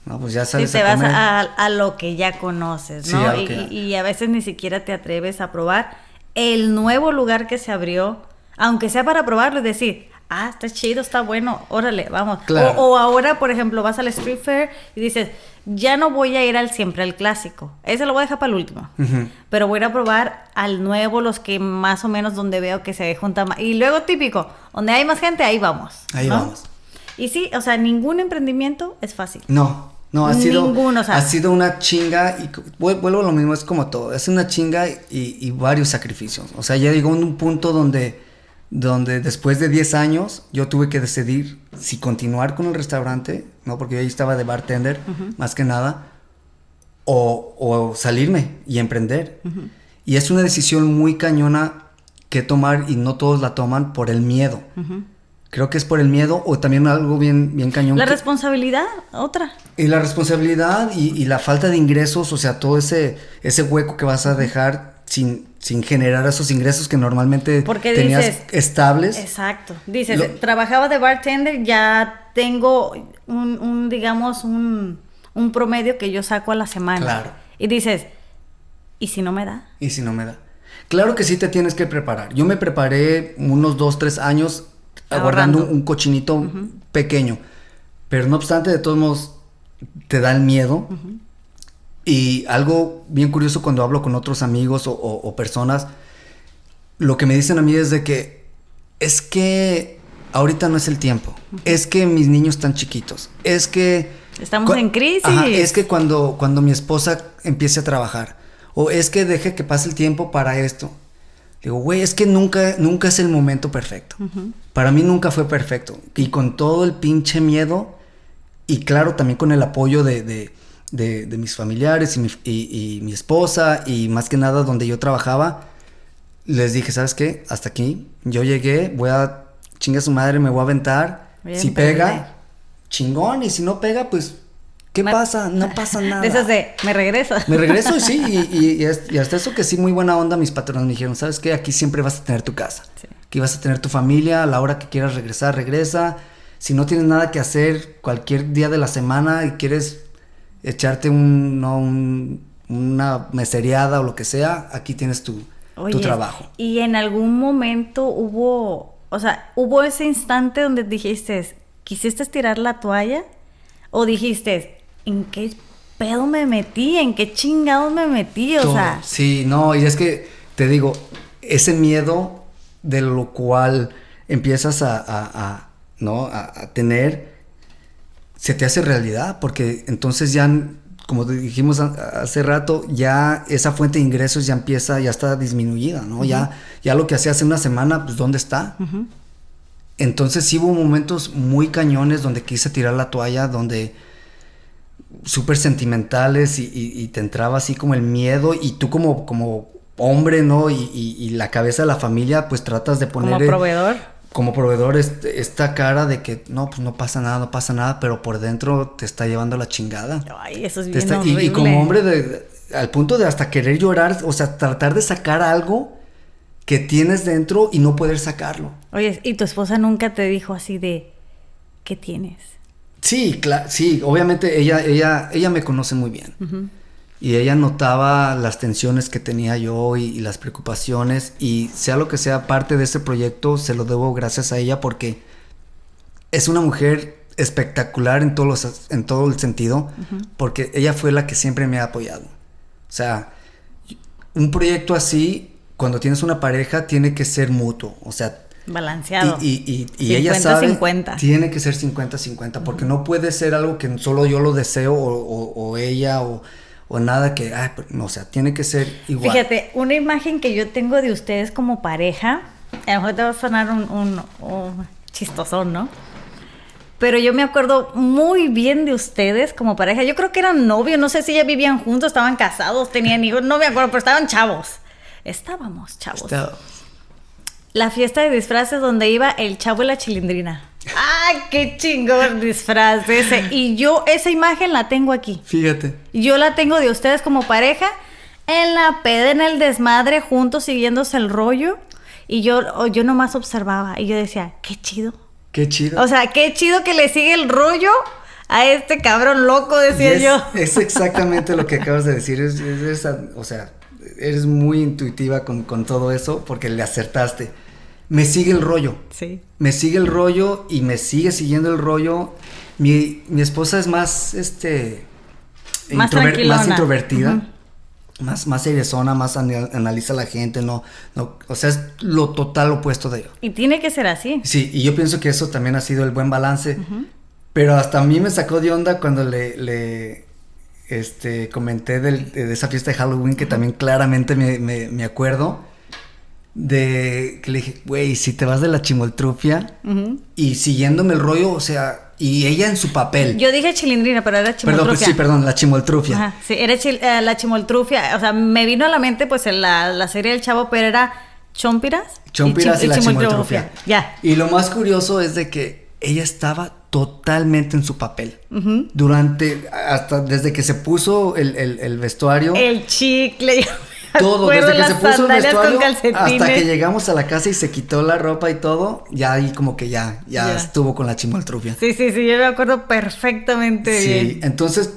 No, pues ya sales te vas a lo que ya conoces, ¿no? Sí, y a veces ni siquiera te atreves a probar el nuevo lugar que se abrió, aunque sea para probarlo y decir, está chido, está bueno, órale, vamos. Claro. O ahora, por ejemplo, vas al street fair y dices, ya no voy a ir siempre al clásico, ese lo voy a dejar para el último, pero voy a ir a probar al nuevo, los que más o menos donde veo que se junta más, y luego típico, donde hay más gente, ahí vamos. Ahí vamos. Y sí, o sea, ningún emprendimiento es fácil. No, ha sido una chinga, y vuelvo a lo mismo, es como todo, es una chinga y varios sacrificios, o sea, ya llegó un punto donde donde después de 10 años yo tuve que decidir si continuar con el restaurante, ¿no? Porque yo ahí estaba de bartender, más que nada, o salirme y emprender. Y es una decisión muy cañona que tomar y no todos la toman por el miedo. Creo que es por el miedo o también algo bien cañón. La responsabilidad, otra. Y la responsabilidad y la falta de ingresos, o sea, todo ese hueco que vas a dejar sin generar esos ingresos que normalmente tenías estables. Exacto. Dices, trabajaba de bartender, ya tengo digamos, un promedio que yo saco a la semana. Claro. Y dices, ¿y si no me da? ¿Y si no me da? Claro que sí te tienes que preparar. Yo me preparé unos 2-3 años guardando un cochinito pequeño. Pero no obstante, de todos modos, te da el miedo. Y algo bien curioso cuando hablo con otros amigos o personas, lo que me dicen a mí es de que es que ahorita no es el tiempo. Es que mis niños están chiquitos. Es que... estamos en crisis. Ajá, es que cuando mi esposa empiece a trabajar. O es que deje que pase el tiempo para esto. Digo, güey, es que nunca es el momento perfecto. Para mí nunca fue perfecto. Y con todo el pinche miedo, y claro, también con el apoyo de mis familiares y mi esposa, y más que nada donde yo trabajaba, les dije, ¿sabes qué? Hasta aquí, yo llegué, voy a chingar a su madre, me voy a aventar. Si pega, chingón, y si no pega, pues... ¿qué pasa? No pasa nada. De esas me regreso. Me regreso, sí, y hasta eso que sí, muy buena onda, mis patrones me dijeron, ¿sabes qué? Aquí siempre vas a tener tu casa. Sí. Aquí vas a tener tu familia, a la hora que quieras regresar, regresa. Si no tienes nada que hacer cualquier día de la semana y quieres echarte una mesereada o lo que sea, aquí tienes tu trabajo. Y en algún momento hubo ese instante donde dijiste, ¿quisiste tirar la toalla? ¿O dijiste, ¿en qué pedo me metí? ¿En qué chingados me metí? O sea... Sí, no, y es que, te digo, ese miedo de lo cual empiezas a tener, se te hace realidad, porque entonces ya, como dijimos hace rato, ya esa fuente de ingresos ya está disminuida, ¿no? Ya lo que hacía hace una semana, pues, ¿dónde está? Entonces sí hubo momentos muy cañones donde quise tirar la toalla, donde súper sentimentales y te entraba así como el miedo, y tú como hombre, ¿no? Y la cabeza de la familia, pues tratas de poner... Como proveedor esta cara de que no, pues no pasa nada, pero por dentro te está llevando la chingada. Ay, eso es bien horrible. Y como hombre al punto de hasta querer llorar, o sea, tratar de sacar algo que tienes dentro y no poder sacarlo. Oye, ¿y tu esposa nunca te dijo así de qué tienes? Sí, sí, obviamente ella me conoce muy bien. Y ella notaba las tensiones que tenía yo y las preocupaciones, y sea lo que sea parte de este proyecto, se lo debo gracias a ella, porque es una mujer espectacular en todo el sentido, porque ella fue la que siempre me ha apoyado. O sea, un proyecto así, cuando tienes una pareja, tiene que ser mutuo, o sea... balanceado. Y ella sabe... 50-50. Tiene que ser 50-50, porque no puede ser algo que solo yo lo deseo o ella o nada que... o sea, tiene que ser igual. Fíjate, una imagen que yo tengo de ustedes como pareja, a lo mejor te va a sonar un chistosón, ¿no? Pero yo me acuerdo muy bien de ustedes como pareja. Yo creo que eran novios, no sé si ya vivían juntos, estaban casados, tenían hijos, no me acuerdo, pero estaban chavos. Estábamos chavos. La fiesta de disfraces donde iba el Chavo y la Chilindrina. ¡Ay, qué chingón disfraz ese! Y yo esa imagen la tengo aquí. Fíjate. Yo la tengo de ustedes como pareja, en la peda, en el desmadre, juntos siguiéndose el rollo. Y yo nomás observaba y yo decía, ¡qué chido! ¡Qué chido! O sea, qué chido que le sigue el rollo a este cabrón loco, decía yo. Es exactamente lo que acabas de decir. O sea, eres muy intuitiva con todo eso porque le acertaste. Me sigue el rollo. Sí. Me sigue el rollo y me sigue siguiendo el rollo. Mi esposa es más, más introvertida. Más seriezona, más analiza a la gente, no, o sea, es lo total opuesto de ella. Y tiene que ser así. Sí, y yo pienso que eso también ha sido el buen balance. Pero hasta a mí me sacó de onda cuando le comenté de esa fiesta de Halloween, que también claramente me acuerdo. de que le dije, güey, si te vas de la chimoltrufia y siguiéndome el rollo, o sea, y ella en su papel. Yo dije chilindrina, pero era chimoltrufia. Perdón, la chimoltrufia. Ajá, sí, era la chimoltrufia, o sea, me vino a la mente pues en la serie del Chavo, pero era Chompiras y la chimoltrufia. Ya. Y lo más curioso es de que ella estaba totalmente en su papel. Hasta desde que se puso el vestuario. El chicle. Todo, desde que se puso el vestuario hasta que llegamos llegamos a la casa y se quitó la ropa y todo, ya ahí como que ya estuvo con la chimoltrufia. Sí, yo me acuerdo perfectamente bien. Sí, entonces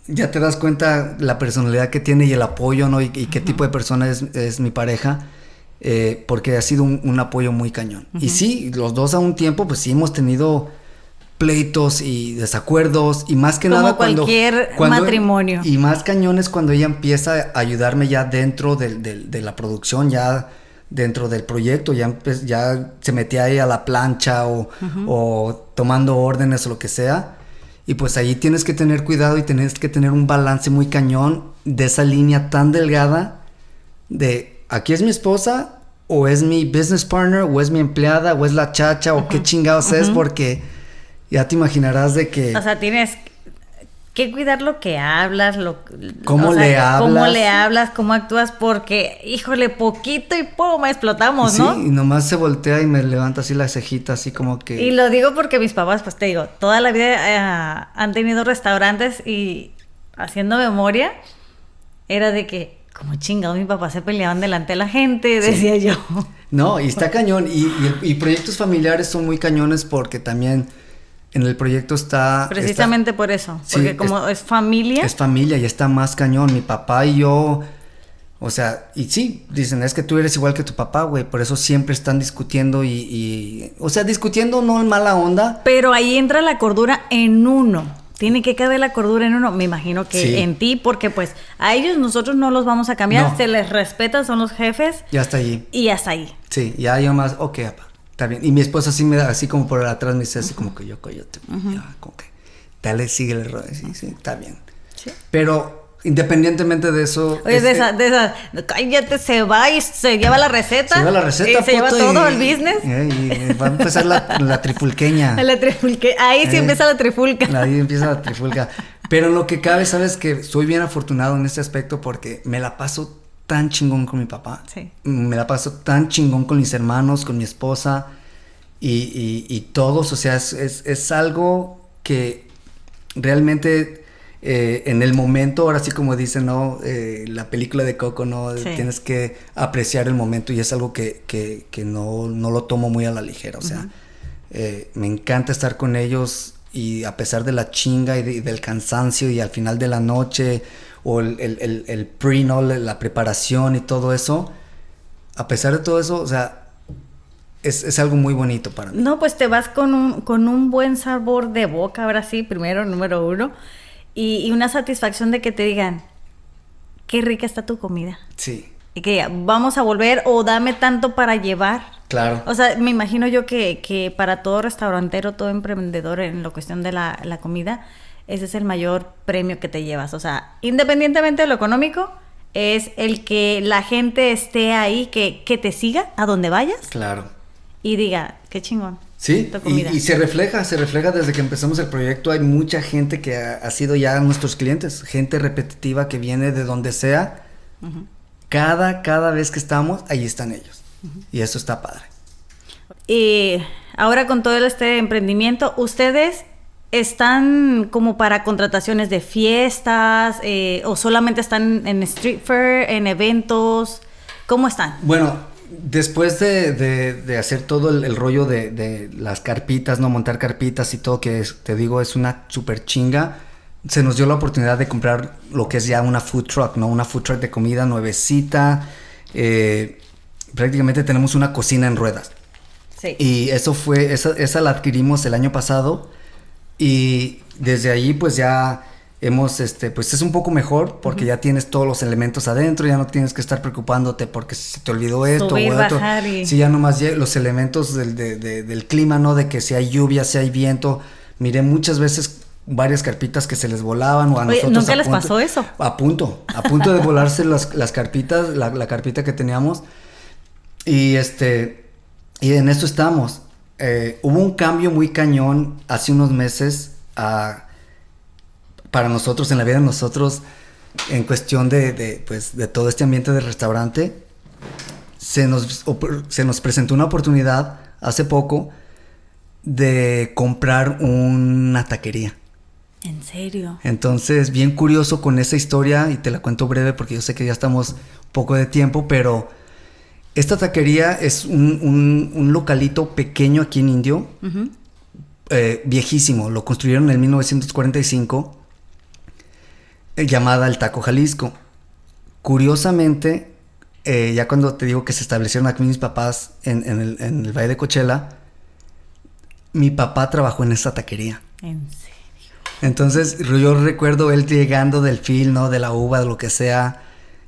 ya te das cuenta la personalidad que tiene y el apoyo, ¿no? Y qué tipo de persona es mi pareja, porque ha sido un apoyo muy cañón. Y sí, los dos a un tiempo, pues sí hemos tenido pleitos y desacuerdos y más que como nada cualquier matrimonio. Y más cañones cuando ella empieza a ayudarme ya dentro de la producción, ya dentro del proyecto, ya se metía ahí a la plancha o tomando órdenes o lo que sea. Y pues ahí tienes que tener cuidado y tienes que tener un balance muy cañón de esa línea tan delgada de aquí es mi esposa o es mi business partner o es mi empleada o es la chacha o qué chingados es, porque ya te imaginarás de que... O sea, tienes que cuidar lo que hablas, cómo le hablas, cómo actúas, porque, híjole, poquito y pum, explotamos, sí, ¿no? Sí, y nomás se voltea y me levanta así la cejita, así como que... Y lo digo porque mis papás, pues te digo, toda la vida han tenido restaurantes y haciendo memoria, era de que, como chingado, mi papá se peleaban delante de la gente, decía yo. No, y está cañón, y proyectos familiares son muy cañones porque también... En el proyecto precisamente por eso, porque sí, como es familia. Es familia y está más cañón. Mi papá y yo, o sea, y sí, dicen, es que tú eres igual que tu papá, güey. Por eso siempre están discutiendo o sea, discutiendo no en mala onda. Pero ahí entra la cordura en uno. Tiene que caber la cordura en uno. Me imagino que sí. En ti, porque pues a ellos nosotros no los vamos a cambiar. No. Se les respeta, son los jefes. Ya está allí. Y hasta ahí. Sí, ya yo más, ok, papá. Está bien. Y mi esposa así me da, así como por atrás me dice así como que yo coyote. Como que, dale, sigue el rollo. Sí, está bien. Sí. Pero independientemente de eso. Oye, de esa, cállate, se va y se lleva la receta. Se lleva la receta, se lleva todo el business. Y va a empezar la trifulqueña. Ahí sí empieza la trifulca. Ahí empieza la trifulca. Pero lo que cabe, sabes que soy bien afortunado en este aspecto porque me la paso tan chingón con mi papá. Sí. Me la paso tan chingón con mis hermanos, con mi esposa y todos. O sea, es algo que realmente en el momento, ahora sí como dicen, ¿no? La película de Coco, ¿no? Sí. Tienes que apreciar el momento y es algo que no lo tomo muy a la ligera. O sea, me encanta estar con ellos y a pesar de la chinga y del cansancio y al final de la noche... o el pre, ¿no? La preparación y todo eso, a pesar de todo eso, o sea, es algo muy bonito para mí. No, pues te vas con un buen sabor de boca, ahora sí, primero, número uno, y una satisfacción de que te digan, qué rica está tu comida. Sí. Y que vamos a volver o dame tanto para llevar. Claro. O sea, me imagino yo que para todo restaurantero, todo emprendedor en la cuestión de la comida, ese es el mayor premio que te llevas. O sea, independientemente de lo económico, es el que la gente esté ahí, que te siga a donde vayas. Claro. Y diga, qué chingón. Sí, y se refleja desde que empezamos el proyecto. Hay mucha gente que ha sido ya nuestros clientes, gente repetitiva que viene de donde sea. Uh-huh. Cada vez que estamos, ahí están ellos. Uh-huh. Y eso está padre. Y ahora con todo este emprendimiento, ustedes... ¿están como para contrataciones de fiestas o solamente están en street fair, en eventos? ¿Cómo están? Bueno, después de hacer todo el rollo de las carpitas, ¿no? Montar carpitas y todo, que te digo, es una súper chinga, se nos dio la oportunidad de comprar lo que es ya una food truck, ¿no? Una food truck de comida nuevecita. Prácticamente tenemos una cocina en ruedas. Sí. Y esa la adquirimos el año pasado. Y desde ahí pues ya hemos, pues es un poco mejor porque ya tienes todos los elementos adentro, ya no tienes que estar preocupándote porque se te olvidó esto subir, o otro. Sí, ya nomás los elementos del clima, ¿no? De que si hay lluvia, si hay viento. Miré muchas veces varias carpitas que se les volaban o a nosotros. ¿Nunca les pasó eso? A punto de volarse las carpitas, la carpita que teníamos. Y y en esto estamos. Hubo un cambio muy cañón hace unos meses para nosotros, en la vida de nosotros, en cuestión de todo este ambiente de restaurante. Se nos presentó una oportunidad hace poco de comprar una taquería. ¿En serio? Entonces, bien curioso con esa historia, y te la cuento breve porque yo sé que ya estamos poco de tiempo, pero esta taquería es un localito pequeño aquí en Indio, uh-huh. Viejísimo, lo construyeron en 1945, llamada El Taco Jalisco. Curiosamente, ya cuando te digo que se establecieron aquí mis papás en el Valle de Coachella, mi papá trabajó en esa taquería. ¿En serio? Entonces yo recuerdo él llegando del film, ¿no? De la uva, de lo que sea.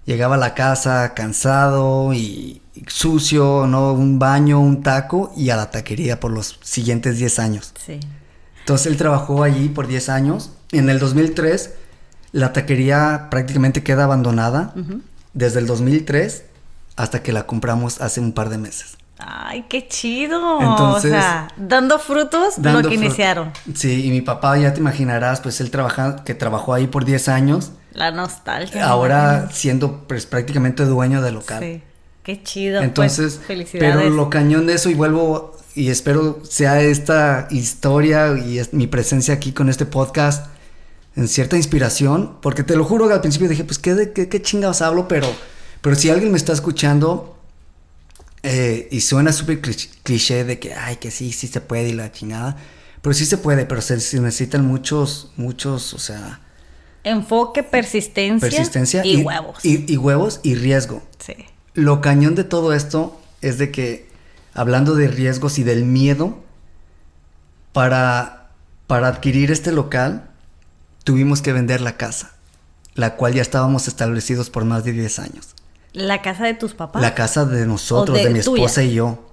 Llegaba a la casa cansado y sucio, ¿no? Un baño, un taco y a la taquería por los siguientes 10 años. Sí. Entonces él trabajó allí por 10 años. En el 2003 la taquería prácticamente queda abandonada. Uh-huh. Desde el 2003 hasta que la compramos hace un par de meses. ¡Ay, qué chido! Entonces, o sea, dando frutos lo que iniciaron. Sí, y mi papá, ya te imaginarás, pues él trabajó ahí por 10 años. La nostalgia. Ahora siendo pues prácticamente dueño del local. Sí, qué chido. Entonces, pues, felicidades. Pero lo cañón de eso, y vuelvo, y espero sea esta historia y mi presencia aquí con este podcast en cierta inspiración, porque te lo juro que al principio dije, pues qué chingados hablo, pero si alguien me está escuchando y suena súper cliché de que, ay, que sí se puede y la chingada, pero sí se puede, pero se necesitan muchos, o sea... Enfoque, persistencia y huevos. Y huevos y riesgo. Sí. Lo cañón de todo esto es de que, hablando de riesgos y del miedo, para adquirir este local, tuvimos que vender la casa, la cual ya estábamos establecidos por más de 10 años. ¿La casa de tus papás? La casa de nosotros, de mi esposa y yo.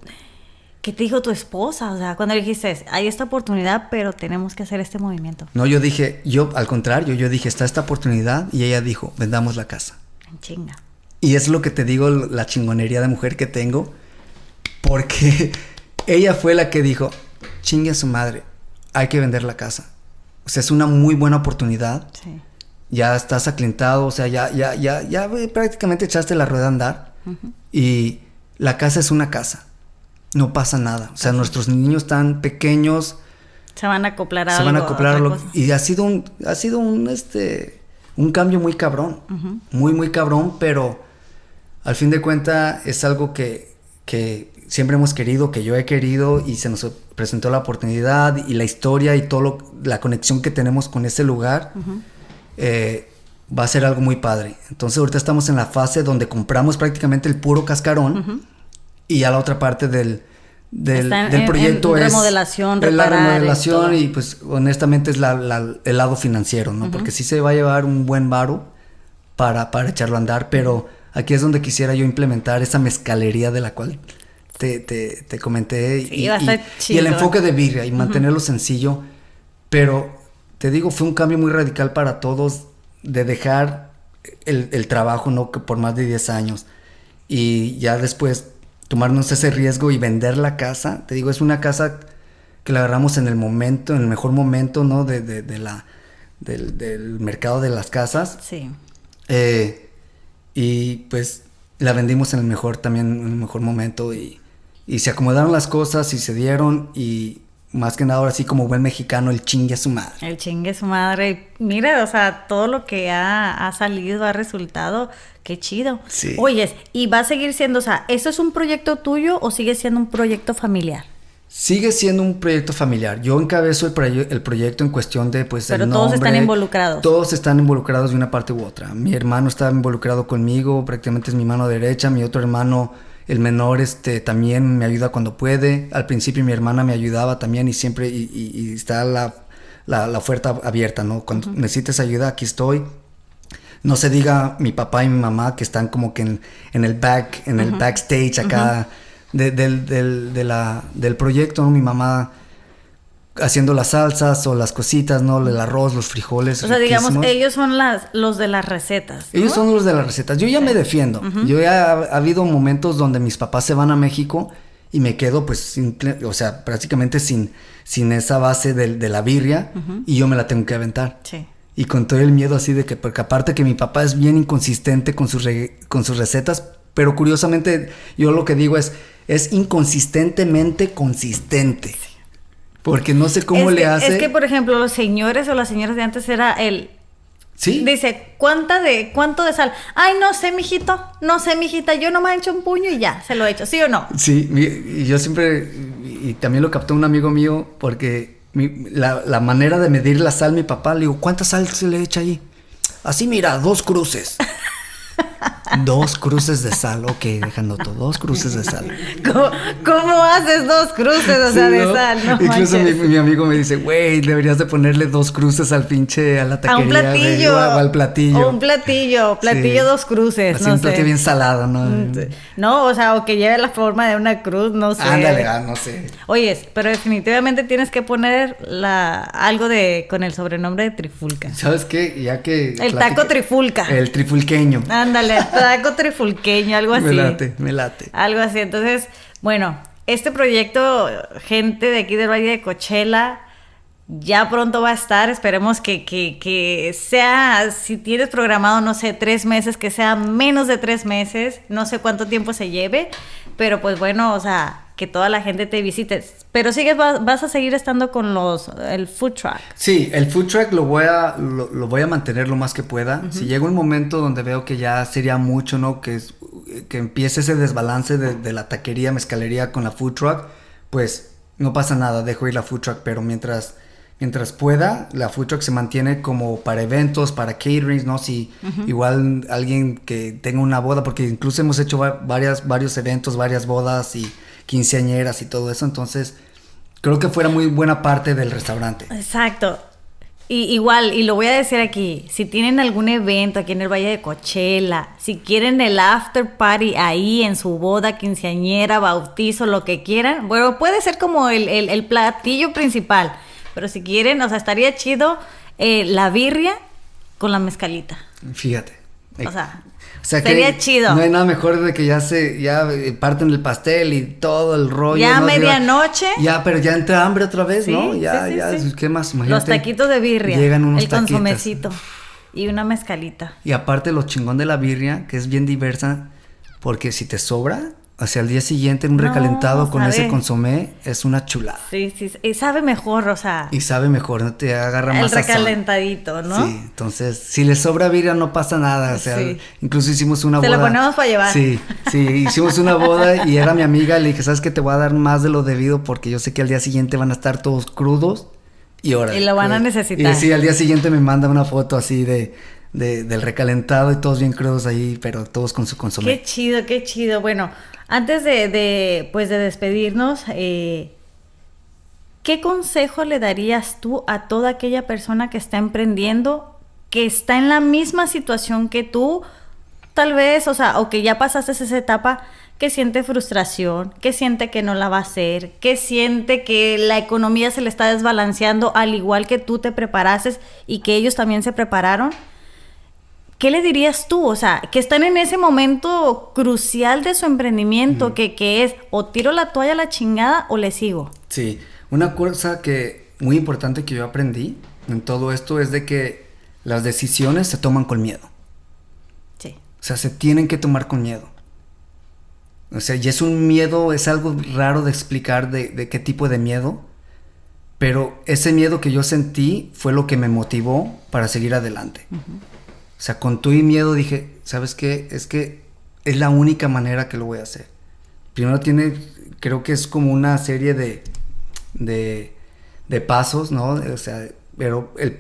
¿Qué te dijo tu esposa? O sea, cuando le dijiste, hay esta oportunidad, pero tenemos que hacer este movimiento. No, al contrario, yo dije, está esta oportunidad, y ella dijo, vendamos la casa. Chinga. Y es lo que te digo, la chingonería de mujer que tengo, porque ella fue la que dijo, chingue a su madre, hay que vender la casa. O sea, es una muy buena oportunidad. Sí. Ya estás aclientado, o sea, ya prácticamente echaste la rueda a andar. Uh-huh. Y la casa es una casa. No pasa nada. O sea, nuestros niños están pequeños. Se van a acoplar a algo. Se van a acoplar a y ha sido un cambio muy cabrón. Uh-huh. Muy cabrón, pero al fin de cuentas es algo que siempre hemos querido, que yo he querido, y se nos presentó la oportunidad y la historia y la conexión que tenemos con ese lugar. Uh-huh. Va a ser algo muy padre. Entonces ahorita estamos en la fase donde compramos prácticamente el puro cascarón. Uh-huh. Y a la otra parte del proyecto es remodelación, la remodelación y pues honestamente es el lado financiero, ¿no? Uh-huh. Porque sí se va a llevar un buen varo para echarlo a andar, pero aquí es donde quisiera yo implementar esa mezcalería de la cual te comenté. Sí, va a estar chido. Y el enfoque de birria y mantenerlo sencillo, pero te digo, fue un cambio muy radical para todos de dejar el trabajo, ¿no? Que por más de 10 años, y ya después tomarnos ese riesgo y vender la casa. Te digo, es una casa que la agarramos en el mejor momento, ¿no? Del mercado de las casas. Sí. Y pues la vendimos en el mejor momento, y se acomodaron las cosas y se dieron, y más que nada ahora sí, como buen mexicano, el chingue a su madre. El chingue a su madre. Mira, o sea, todo lo que ha salido, ha resultado, qué chido. Sí. Oyes, ¿y va a seguir siendo, o sea, eso es un proyecto tuyo o sigue siendo un proyecto familiar? Sigue siendo un proyecto familiar. Yo encabezo el proyecto en cuestión de, pues, pero el nombre. Pero todos están involucrados. Todos están involucrados de una parte u otra. Mi hermano está involucrado conmigo, prácticamente es mi mano derecha. Mi otro hermano, el menor, también me ayuda cuando puede. Al principio mi hermana me ayudaba también, y siempre y está la oferta abierta, ¿no? Cuando uh-huh. necesites ayuda, aquí estoy. No se diga mi papá y mi mamá, que están como que en el uh-huh. el backstage acá uh-huh. del proyecto, ¿no? Mi mamá haciendo las salsas o las cositas, ¿no? El arroz, los frijoles. O sea, digamos, ellos son los de las recetas, ¿no? Ellos son los de las recetas. Yo ya me defiendo. Yo ya ha habido momentos donde mis papás se van a México y me quedo pues o sea, prácticamente sin esa base de la birria y yo me la tengo que aventar. Sí. Y con todo el miedo así de que, porque aparte que mi papá es bien inconsistente con sus recetas, pero curiosamente yo lo que digo es inconsistentemente consistente. Sí. Porque no sé cómo le hace. Es que, por ejemplo, los señores o las señoras de antes era ¿sí? Dice, ¿cuánto de sal? Ay, no sé, mijita, yo nomás he hecho un puño y ya, se lo he hecho, ¿sí o no? Sí, y yo siempre, y también lo captó un amigo mío, porque la manera de medir la sal, mi papá, le digo, ¿cuánta sal se le echa ahí? Así, mira, 2 cruces. 2 cruces de sal, ok, dejando todo, 2 cruces de sal. ¿Cómo haces 2 cruces, o sea, de sal? No incluso mi amigo me dice, güey, deberías de ponerle 2 cruces al pinche, a la taquería. A un platillo. O al platillo. O un platillo, sí. 2 cruces, así no un sé. platillo bien salado, ¿no? No, o sea, o que lleve la forma de una cruz, no sé. Ándale, no sé. Oye, pero definitivamente tienes que poner algo con el sobrenombre de Trifulca. ¿Sabes qué? Ya que... El taco Trifulca. El trifulqueño. Ándale, taco trifulqueño, algo así. Me late. Algo así. Entonces, bueno, este proyecto, gente de aquí del Valle de Coachella, ya pronto va a estar. Esperemos que sea, si tienes programado, no sé, 3 meses, que sea menos de 3 meses. No sé cuánto tiempo se lleve, pero pues bueno, o sea, que toda la gente te visite. Pero vas a seguir estando con el food truck. Sí, el food truck lo voy a mantener lo más que pueda. Si llega un momento donde veo que ya sería mucho, ¿no? Que empiece ese desbalance de la taquería, mezcalería con la food truck, pues no pasa nada, dejo ir la food truck. Pero mientras pueda, la food truck se mantiene como para eventos, para caterings, ¿no? Si igual alguien que tenga una boda, porque incluso hemos hecho varios eventos, varias bodas y quinceañeras y todo eso, entonces creo que fuera muy buena parte del restaurante. Exacto. Y igual, y lo voy a decir aquí, si tienen algún evento aquí en el Valle de Coachella, si quieren el after party ahí en su boda, quinceañera, bautizo, lo que quieran, bueno, puede ser como el platillo principal, pero si quieren, o sea, estaría chido la birria con la mezcalita. Fíjate. O sea sería chido. No hay nada mejor de que ya parten el pastel y todo el rollo. Ya ¿no? medianoche. Ya, pero ya entra hambre otra vez, sí, ¿no? Sí. ¿Qué más? Imagínate, los taquitos de birria. Llegan unos el consomecito y una mezcalita. Y aparte lo chingón de la birria, que es bien diversa, porque si te sobra, hacia el día siguiente en un recalentado con ese consomé, es una chulada. Sí, y sabe mejor, o sea. Y sabe mejor, no te agarra más sazón. El recalentadito, ¿no? Sí, entonces, si le sobra birria no pasa nada, o sea, incluso hicimos una boda. Se la ponemos para llevar. Sí, hicimos una boda y era mi amiga, le dije, ¿sabes qué? Te voy a dar más de lo debido porque yo sé que al día siguiente van a estar todos crudos y ahora. Y lo van a necesitar. Y sí, al día siguiente me manda una foto así del recalentado y todos bien crudos ahí, pero todos con su consomé. Qué chido. Bueno, antes de despedirnos, ¿qué consejo le darías tú a toda aquella persona que está emprendiendo, que está en la misma situación que tú, tal vez, o sea, o que ya pasaste esa etapa, que siente frustración, que siente que no la va a hacer, que siente que la economía se le está desbalanceando al igual que tú te preparaste y que ellos también se prepararon? ¿Qué le dirías tú? O sea, que están en ese momento crucial de su emprendimiento, que es o tiro la toalla a la chingada o le sigo. Sí, una cosa muy importante que yo aprendí en todo esto es de que las decisiones se toman con miedo. Sí. O sea, se tienen que tomar con miedo. O sea, y es un miedo, es algo raro de explicar de qué tipo de miedo, pero ese miedo que yo sentí fue lo que me motivó para seguir adelante. O sea, con todo y miedo dije, ¿sabes qué? Es que es la única manera que lo voy a hacer. Primero creo que es como una serie de pasos, ¿no? O sea, pero el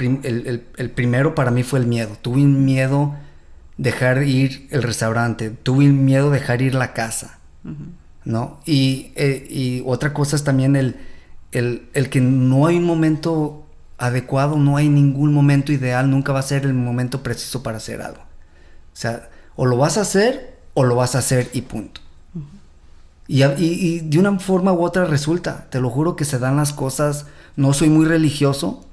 primero para mí fue el miedo. Tuve un miedo dejar ir el restaurante, tuve un miedo dejar ir la casa, ¿no? Y otra cosa es también el que no hay un momento adecuado, no hay ningún momento ideal, nunca va a ser el momento preciso para hacer algo. O sea, o lo vas a hacer y punto. Y de una forma u otra resulta, te lo juro que se dan las cosas. No soy muy religioso,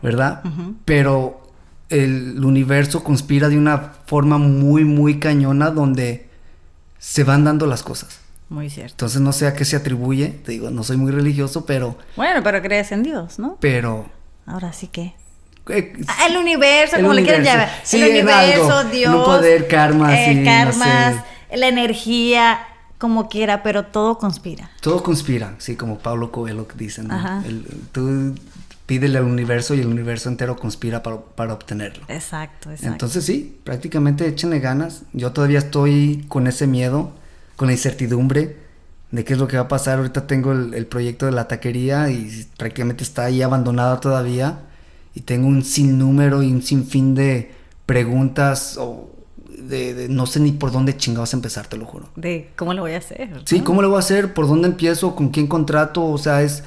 ¿verdad? Uh-huh. Pero el universo conspira de una forma muy, muy cañona donde se van dando las cosas. Muy cierto. Entonces no sé a qué se atribuye, te digo, no soy muy religioso, pero... Bueno, pero crees en Dios, ¿no? Pero... Ahora sí que... el universo, como le quieran llamar. Sí, el universo, algo, Dios. Un poder, karma, sí, karmas, no sé. La energía, como quiera, pero todo conspira. Todo conspira, sí, como Paulo Coelho dice, ¿no? Tú pídele al universo y el universo entero conspira para obtenerlo. Exacto. Entonces sí, prácticamente échenle ganas. Yo todavía estoy con ese miedo, con la incertidumbre de qué es lo que va a pasar. Ahorita tengo el proyecto de la taquería y prácticamente está ahí abandonada todavía. Y tengo un sinnúmero y un sinfín de preguntas o de no sé ni por dónde chingados empezar, te lo juro. De cómo lo voy a hacer, ¿no? Sí, cómo lo voy a hacer, por dónde empiezo, con quién contrato, o sea, es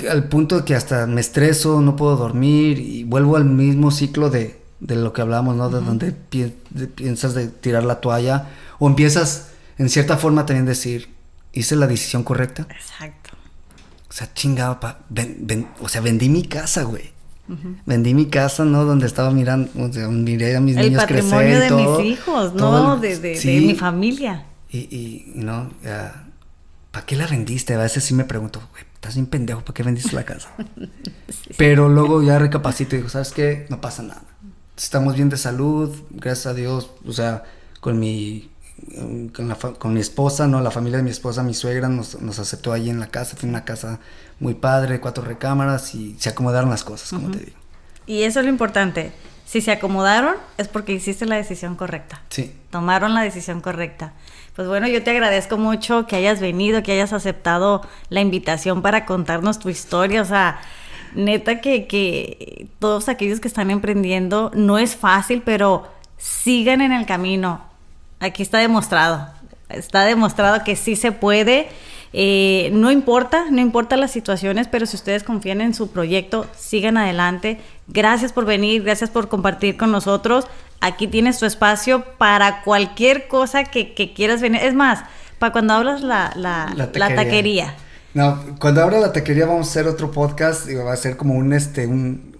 al punto de que hasta me estreso, no puedo dormir y vuelvo al mismo ciclo de lo que hablábamos, ¿no? Uh-huh. De donde piensas de tirar la toalla o empiezas en cierta forma también decir, ¿hice la decisión correcta? Exacto. O sea, chingado, o sea, vendí mi casa, güey. Uh-huh. Vendí mi casa, ¿no? Donde estaba mirando, o sea, miré a mis niños crecer y todo. El patrimonio de mis hijos, ¿no? De mi familia. Y no, ¿para qué la vendiste? A veces sí me pregunto, güey, estás bien pendejo, ¿para qué vendiste la casa? Sí. Pero luego ya recapacito y digo, ¿sabes qué? No pasa nada. Estamos bien de salud, gracias a Dios, o sea, con mi esposa, ¿no? La familia de mi esposa, mi suegra nos aceptó ahí en la casa. Fue una casa muy padre, 4 recámaras y se acomodaron las cosas, como te digo. Y eso es lo importante. Si se acomodaron es porque hiciste la decisión correcta. Sí. Tomaron la decisión correcta. Pues bueno, yo te agradezco mucho que hayas venido, que hayas aceptado la invitación para contarnos tu historia. O sea, neta que todos aquellos que están emprendiendo no es fácil, pero sigan en el camino. Aquí está demostrado que sí se puede, no importa las situaciones, pero si ustedes confían en su proyecto, sigan adelante. Gracias por venir, gracias por compartir con nosotros. Aquí tienes tu espacio para cualquier cosa que quieras venir. Es más, para cuando hablas la taquería. No, cuando abra la taquería vamos a hacer otro podcast, y va a ser como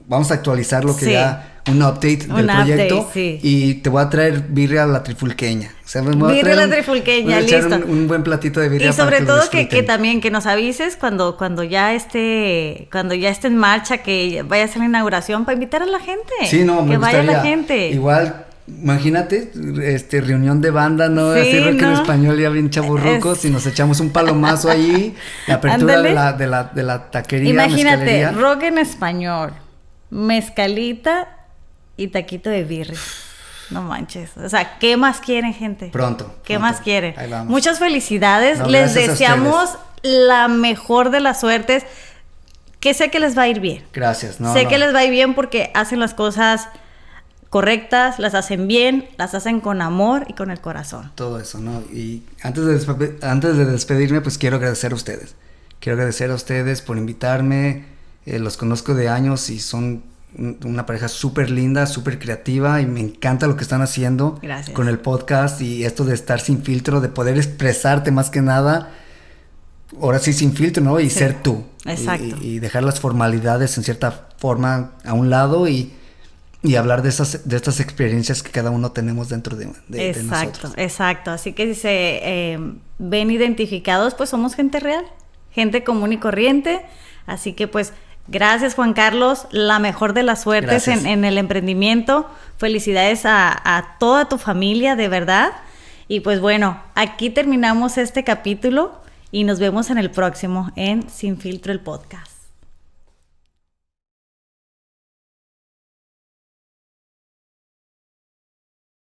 vamos a actualizar lo que ya... Un update del proyecto. Sí. Y te voy a traer birria a la trifulqueña. O sea, birria a la trifulqueña, listo. Un buen platito de birria. Y sobre todo que también que nos avises cuando ya esté en marcha, que vaya a ser la inauguración para invitar a la gente. Sí, no, me gustaría. Vaya la gente. Igual, imagínate, reunión de banda, ¿no? Sí, así rock en español, ya bien chaburrucos, y nos echamos un palomazo ahí. La apertura de la taquería. Imagínate, mezcalería. Rock en español, mezcalita y taquito de birria. No manches. O sea, ¿qué más quieren, gente? Pronto. ¿Qué más quieren? Ahí vamos. Muchas felicidades. Les deseamos la mejor de las suertes. Que sé que les va a ir bien. Gracias. Sé que les va a ir bien porque hacen las cosas correctas, las hacen bien, las hacen con amor y con el corazón. Todo eso, ¿no? Y antes de despedirme, pues quiero agradecer a ustedes. Quiero agradecer a ustedes por invitarme. Los conozco de años y son una pareja súper linda, súper creativa y me encanta lo que están haciendo. Gracias. Con el podcast y esto de estar sin filtro, de poder expresarte más que nada, ahora sí sin filtro, ¿no? Y sí, ser tú. Exacto. Y dejar las formalidades en cierta forma a un lado y hablar de estas experiencias que cada uno tenemos dentro de nosotros. Exacto. Así que si se ven identificados, pues somos gente real, gente común y corriente. Así que pues gracias, Juan Carlos, la mejor de las suertes en el emprendimiento. Felicidades a toda tu familia, de verdad. Y pues bueno, aquí terminamos este capítulo y nos vemos en el próximo en Sin Filtro el Podcast.